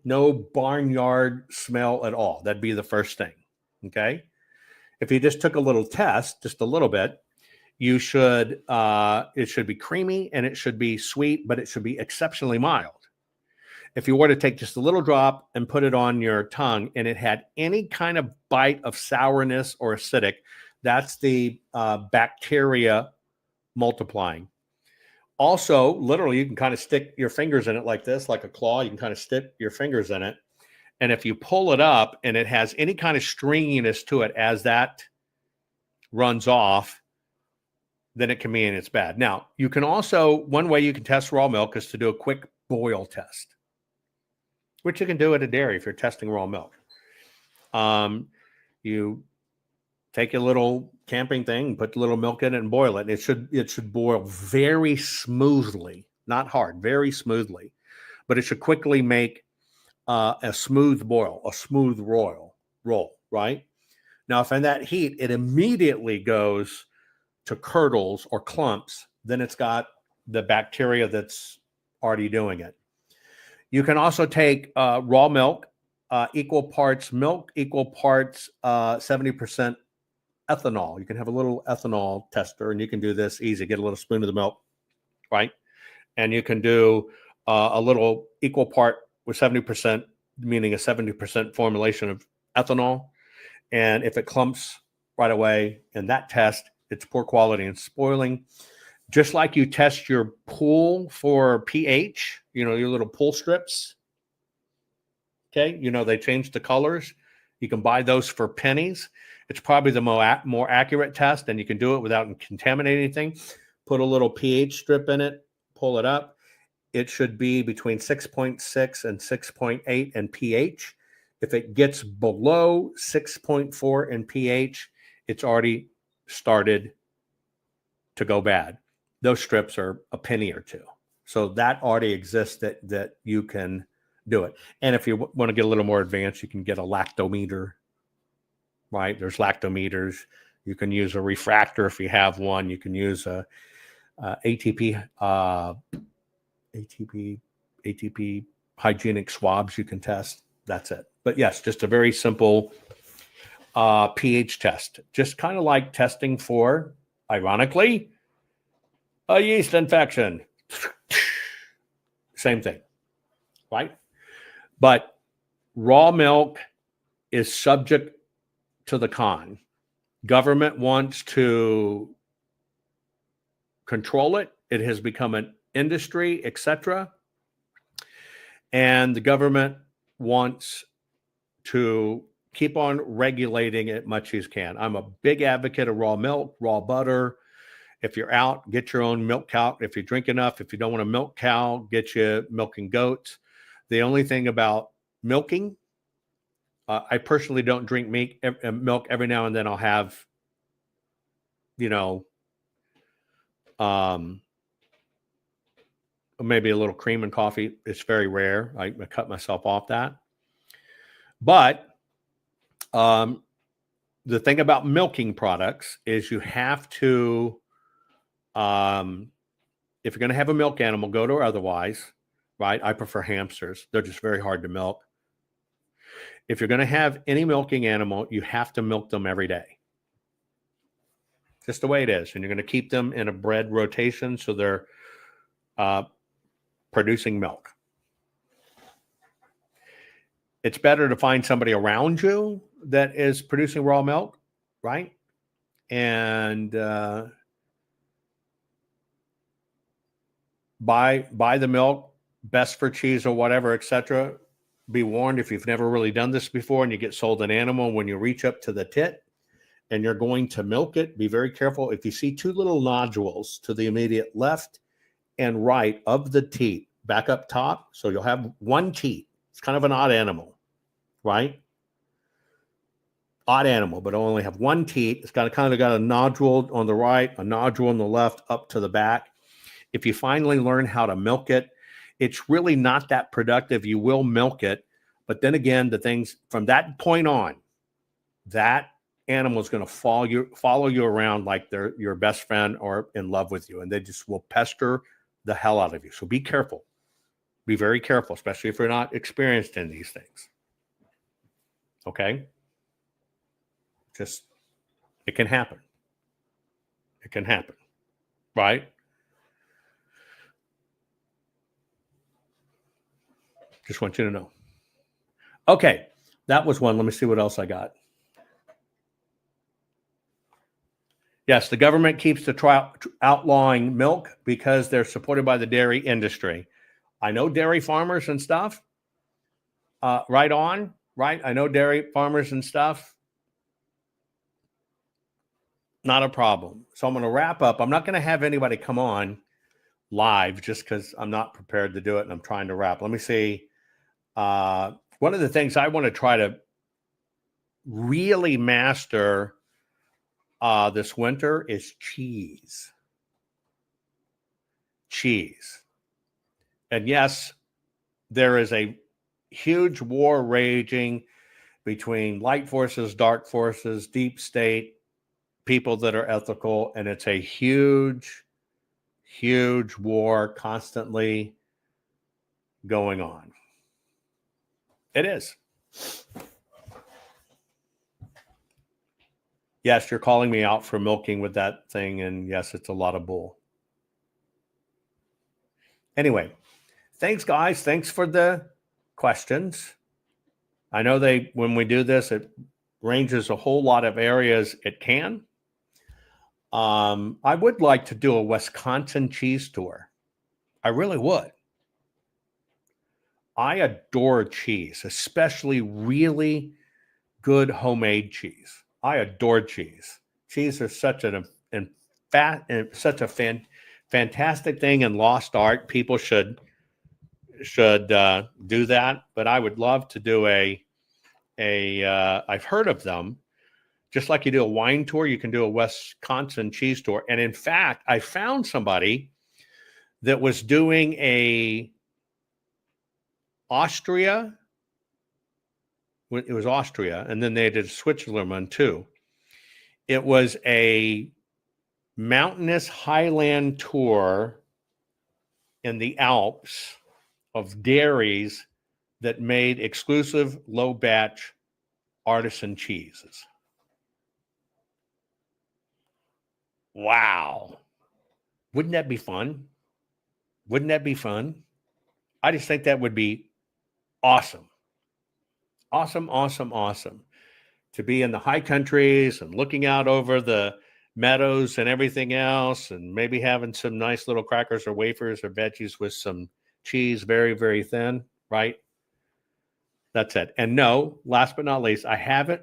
A: no barnyard smell at all. That'd be the first thing, okay? If you just took a little test, just a little bit, it should be creamy and it should be sweet, but it should be exceptionally mild. If you were to take just a little drop and put it on your tongue and it had any kind of bite of sourness or acidic, that's the bacteria multiplying. Also, literally, you can kind of stick your fingers in it like this, like a claw. You can kind of stick your fingers in it. And if you pull it up and it has any kind of stringiness to it as that runs off, then it can mean it's bad. Now, you can also, one way you can test raw milk is to do a quick boil test, which you can do at a dairy if you're testing raw milk. You take a little camping thing, put a little milk in it and boil it. It should boil very smoothly, not hard, very smoothly, but it should quickly make a smooth boil, a smooth roll, right? Now, if in that heat, it immediately goes to curdles or clumps, then it's got the bacteria that's already doing it. You can also take raw milk, equal parts milk, equal parts 70% ethanol. You can have a little ethanol tester, and you can do this easy. Get a little spoon of the milk, right? And you can do a little equal part with 70%, meaning a 70% formulation of ethanol. And if it clumps right away in that test, it's poor quality and spoiling. Just like you test your pool for pH, your little pool strips. Okay, they change the colors. You can buy those for pennies. It's probably the more accurate test, and you can do it without contaminating anything. Put a little pH strip in it, pull it up. It should be between 6.6 and 6.8 in pH. If it gets below 6.4 in pH, it's already started to go bad. Those strips are a penny or two. So that already exists that you can do it. And if you want to get a little more advanced, you can get a lactometer, right? There's lactometers. You can use a refractor if you have one. You can use a ATP hygienic swabs you can test. That's it. But yes, just a very simple pH test. Just kind of like testing for, ironically, a yeast infection. Same thing, right? But raw milk is subject to the con. Government wants to control it. It has become an industry, etc. And the government wants to keep on regulating it much as can. I'm a big advocate of raw milk, raw butter. If you're out, get your own milk cow. If you drink enough, if you don't want a milk cow, get you milking goats. The only thing about milking, I personally don't drink milk. Every now and then I'll have, maybe a little cream and coffee. It's very rare. I cut myself off that. But the thing about milking products is you have to, if you're going to have a milk animal, goat or otherwise, right? I prefer hamsters. They're just very hard to milk. If you're going to have any milking animal, you have to milk them every day. Just the way it is. And you're going to keep them in a bred rotation so they're producing milk. It's better to find somebody around you that is producing raw milk, right? And buy the milk, best for cheese or whatever, etc. Be warned, if you've never really done this before and you get sold an animal, when you reach up to the tit and you're going to milk it, be very careful. If you see two little nodules to the immediate left and right of the teat, back up top, so you'll have one teat. It's kind of an odd animal, right? Odd animal, but only have one teat. It's got a nodule on the right, a nodule on the left, up to the back. If you finally learn how to milk it, it's really not that productive. You will milk it, but then again, the things from that point on, that animal is going to follow you around like they're your best friend or in love with you, and they just will pester the hell out of you. So be careful. Be very careful, especially if you're not experienced in these things. Okay? It can happen. It can happen, right? Just want you to know. Okay, that was one. Let me see what else I got. Yes, the government keeps outlawing milk because they're supported by the dairy industry. I know dairy farmers and stuff. Right on, right? I know dairy farmers and stuff. Not a problem. So I'm going to wrap up. I'm not going to have anybody come on live just because I'm not prepared to do it and I'm trying to wrap. Let me see. One of the things I want to try to really master this winter is cheese. Cheese. And yes, there is a huge war raging between light forces, dark forces, deep state, people that are ethical, and it's a huge, huge war constantly going on. It is. Yes, you're calling me out for milking with that thing, and yes, it's a lot of bull. Anyway, thanks, guys. Thanks for the questions. I know when we do this, it ranges a whole lot of areas it can. I would like to do a Wisconsin cheese tour. I really would. I adore cheese, especially really good homemade cheese. I adore cheese. Cheese is such a fantastic thing and lost art. People should do that. But I would love to do I've heard of them. Just like you do a wine tour, you can do a Wisconsin cheese tour. And in fact, I found somebody that was doing a Austria. It was Austria, and then they did Switzerland too. It was a mountainous highland tour in the Alps of dairies that made exclusive low batch artisan cheeses. Wow. Wouldn't that be fun? Wouldn't that be fun? I just think that would be awesome. Awesome, awesome, awesome. To be in the high countries and looking out over the meadows and everything else, and maybe having some nice little crackers or wafers or veggies with some cheese, very, very thin, right? That's it. And no, last but not least, I haven't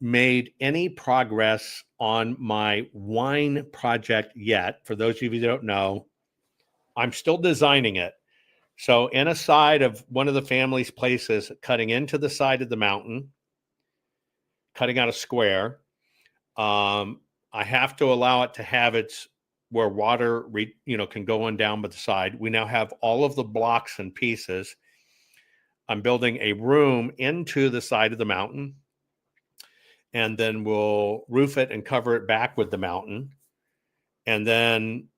A: made any progress on my wine project yet. For those of you who don't know, I'm still designing it. So in a side of one of the family's places, cutting into the side of the mountain, cutting out a square, I have to allow it to have its where water can go on down by the side. We now have all of the blocks and pieces. I'm building a room into the side of the mountain, and then we'll roof it and cover it back with the mountain. And then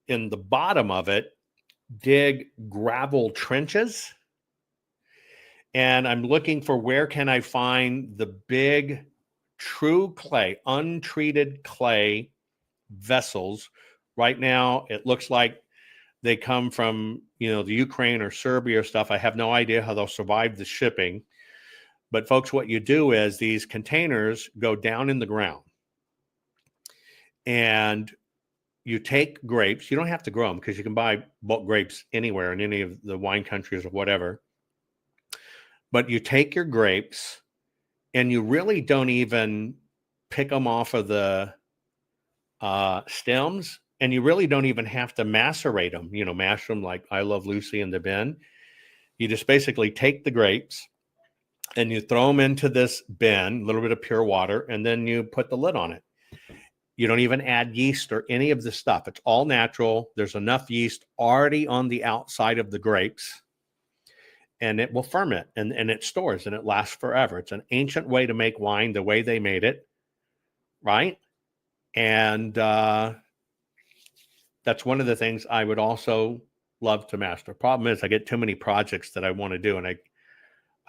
A: in the bottom of it, dig gravel trenches. And I'm looking for where can I find the big, true clay, untreated clay vessels. Right now, it looks like they come from, the Ukraine or Serbia or stuff. I have no idea how they'll survive the shipping. But folks, what you do is these containers go down in the ground, and you take grapes. You don't have to grow them because you can buy bulk grapes anywhere in any of the wine countries or whatever. But you take your grapes and you really don't even pick them off of the stems, and you really don't even have to macerate them, mash them like I Love Lucy in the bin. You just basically take the grapes and you throw them into this bin, a little bit of pure water, and then you put the lid on it. You don't even add yeast or any of the stuff. It's all natural. There's enough yeast already on the outside of the grapes, and it will ferment, and it stores, and it lasts forever. It's an ancient way to make wine the way they made it, right? And that's one of the things I would also love to master. Problem is, I get too many projects that I want to do, and I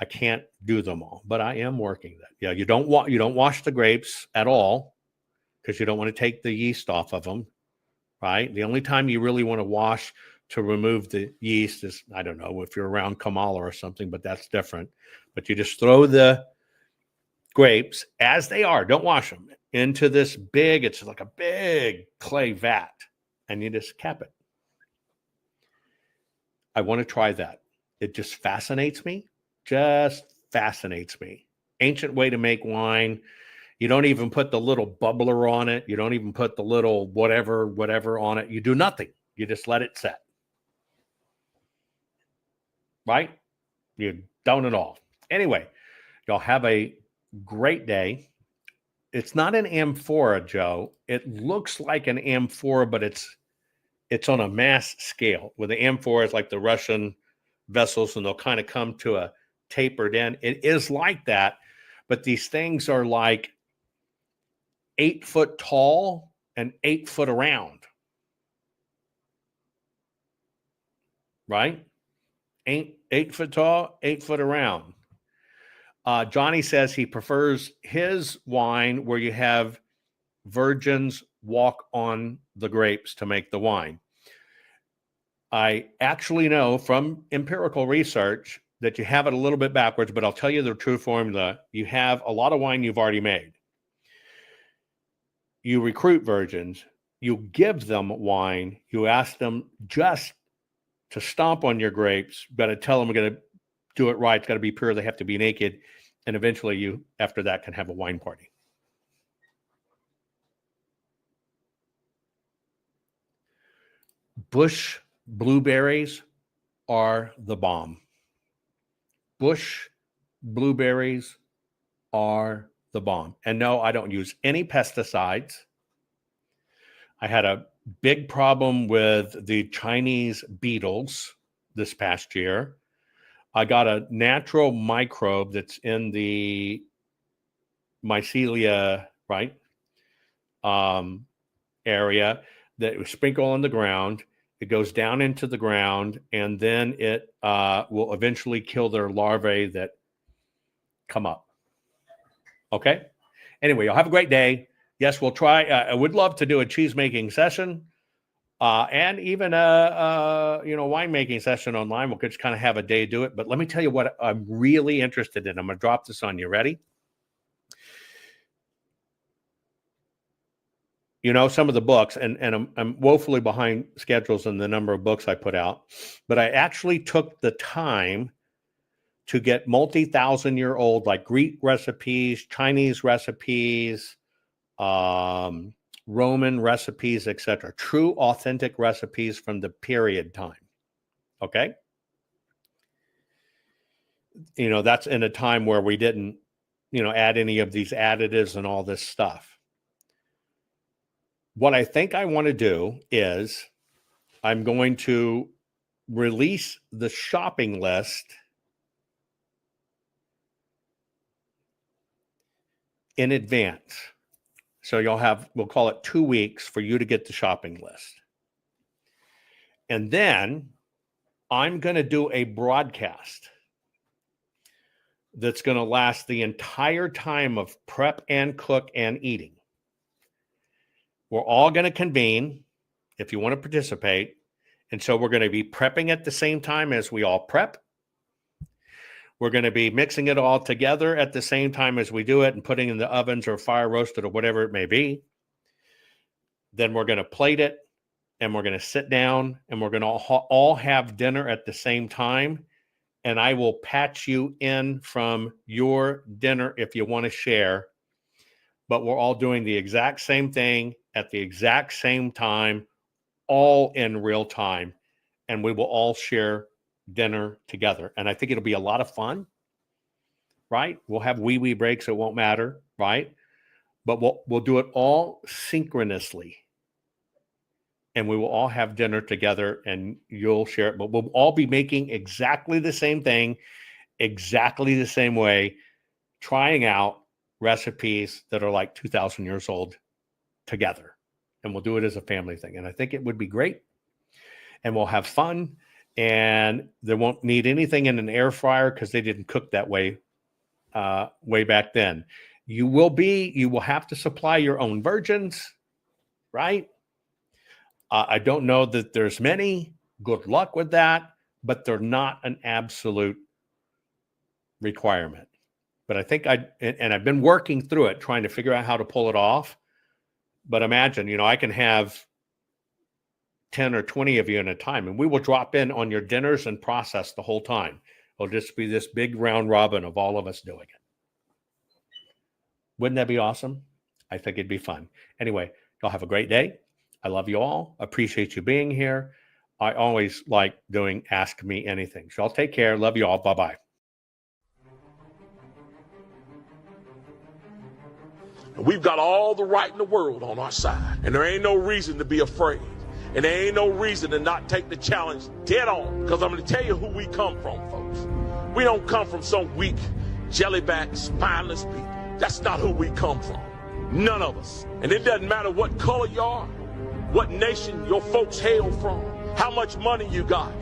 A: can't do them all, but I am working that. Yeah, you don't wash the grapes at all because you don't want to take the yeast off of them, right? The only time you really want to wash to remove the yeast is, I don't know if you're around Kamala or something, but that's different. But you just throw the grapes as they are, don't wash them, into this big, it's like a big clay vat, and you just cap it. I want to try that. It just fascinates me. Ancient way to make wine. You don't even put the little bubbler on it. You don't even put the little whatever on it. You do nothing. You just let it set. Right? You don't at all. Anyway, y'all have a great day. It's not an amphora, Joe. It looks like an amphora, but it's on a mass scale. Where the amphora is like the Russian vessels, and they'll kind of come to a tapered end. It is like that, but these things are like 8 foot tall and 8 foot around. Right? 8 foot tall, 8 foot around. Johnny says he prefers his wine where you have virgins walk on the grapes to make the wine. I actually know from empirical research that you have it a little bit backwards, but I'll tell you the true formula. You have a lot of wine you've already made. You recruit virgins, you give them wine, you ask them just to stomp on your grapes. You got to tell them we're going to do it right. It's got to be pure. They have to be naked. And eventually you, after that, can have a wine party. Bush blueberries are the bomb. Bush blueberries are the bomb. And no, I don't use any pesticides. I had a big problem with the Chinese beetles this past year. I got a natural microbe that's in the mycelia, right, area that we sprinkle on the ground. It goes down into the ground, and then it will eventually kill their larvae that come up. Okay? Anyway, you'll have a great day. Yes, we'll try. I would love to do a cheese making session and even a winemaking session online. We'll just kind of have a day to do it. But let me tell you what I'm really interested in. I'm going to drop this on you. Ready? You know, some of the books, and I'm woefully behind schedules in the number of books I put out, but I actually took the time to get multi-thousand-year-old, like Greek recipes, Chinese recipes, Roman recipes, etc. True, authentic recipes from the period time. Okay? You know, that's in a time where we didn't, add any of these additives and all this stuff. What I think I want to do is I'm going to release the shopping list in advance. So we'll call it 2 weeks for you to get the shopping list. And then I'm going to do a broadcast that's going to last the entire time of prep and cook and eating. We're all going to convene if you want to participate. And so we're going to be prepping at the same time as we all prep. We're going to be mixing it all together at the same time as we do it and putting it in the ovens or fire roasted or whatever it may be. Then we're going to plate it, and we're going to sit down, and we're going to all have dinner at the same time. And I will patch you in from your dinner if you want to share. But we're all doing the exact same thing at the exact same time, all in real time. And we will all share dinner together. And I think it'll be a lot of fun, right? We'll have wee breaks. It won't matter, right? But we'll do it all synchronously. And we will all have dinner together, and you'll share it. But we'll all be making exactly the same thing, exactly the same way, trying out recipes that are like 2,000 years old together. And we'll do it as a family thing. And I think it would be great. And we'll have fun. And they won't need anything in an air fryer because they didn't cook that way way back then. You will have to supply your own virgins, right? I don't know that there's many, Good luck with that, but they're not an absolute requirement. But I think I've been working through it, trying to figure out how to pull it off. But imagine, I can have 10 or 20 of you at a time, and we will drop in on your dinners and process the whole time. It'll just be this big round robin of all of us doing it. Wouldn't that be awesome? I think it'd be fun. Anyway, y'all have a great day. I love you all. Appreciate you being here. I always like doing Ask Me Anything. So y'all take care. Love you all. Bye-bye.
D: We've got all the right in the world on our side, and there ain't no reason to be afraid, and there ain't no reason to not take the challenge dead on, because I'm going to tell you who we come from, folks. We don't come from some weak, jellyback, spineless people. That's not who we come from. None of us. And it doesn't matter what color you are, what nation your folks hail from, how much money you got.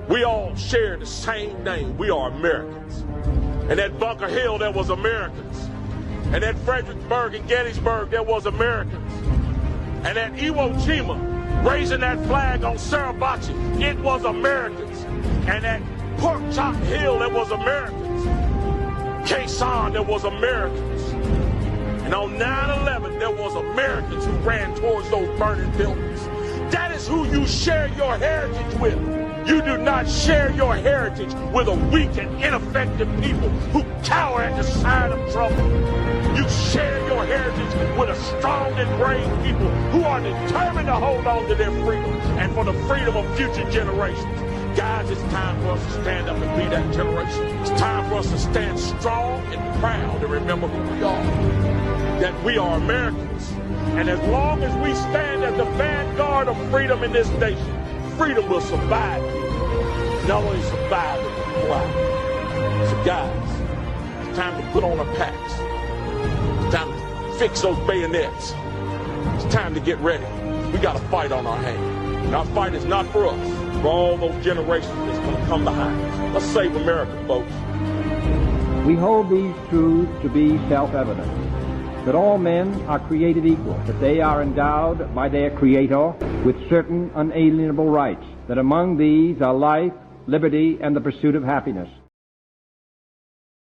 D: We all share the same name. We are Americans. And at Bunker Hill, there was Americans. And at Fredericksburg and Gettysburg, there was Americans. And at Iwo Jima, raising that flag on Suribachi, it was Americans. And at Pork Chop Hill, there was Americans. Khe Sanh, there was Americans. And on 9/11, there was Americans who ran towards those burning buildings. That is who you share your heritage with. You do not share your heritage with a weak and ineffective people who cower at the sight of trouble. You share your heritage with a strong and brave people who are determined to hold on to their freedom and for the freedom of future generations. Guys, it's time for us to stand up and be that generation. It's time for us to stand strong and proud and remember who we are. That we are Americans. And as long as we stand as the vanguard of freedom in this nation, freedom will survive people. Not only survive, it will thrive. So guys, it's time to put on our packs. It's time to fix those bayonets. It's time to get ready. We got a fight on our hands. And our fight is not for us. For all those generations that's going to come behind us. Let's save America, folks.
E: We hold these truths to be self-evident, that all men are created equal, that they are endowed by their Creator with certain unalienable rights, that among these are life, liberty, and the pursuit of happiness.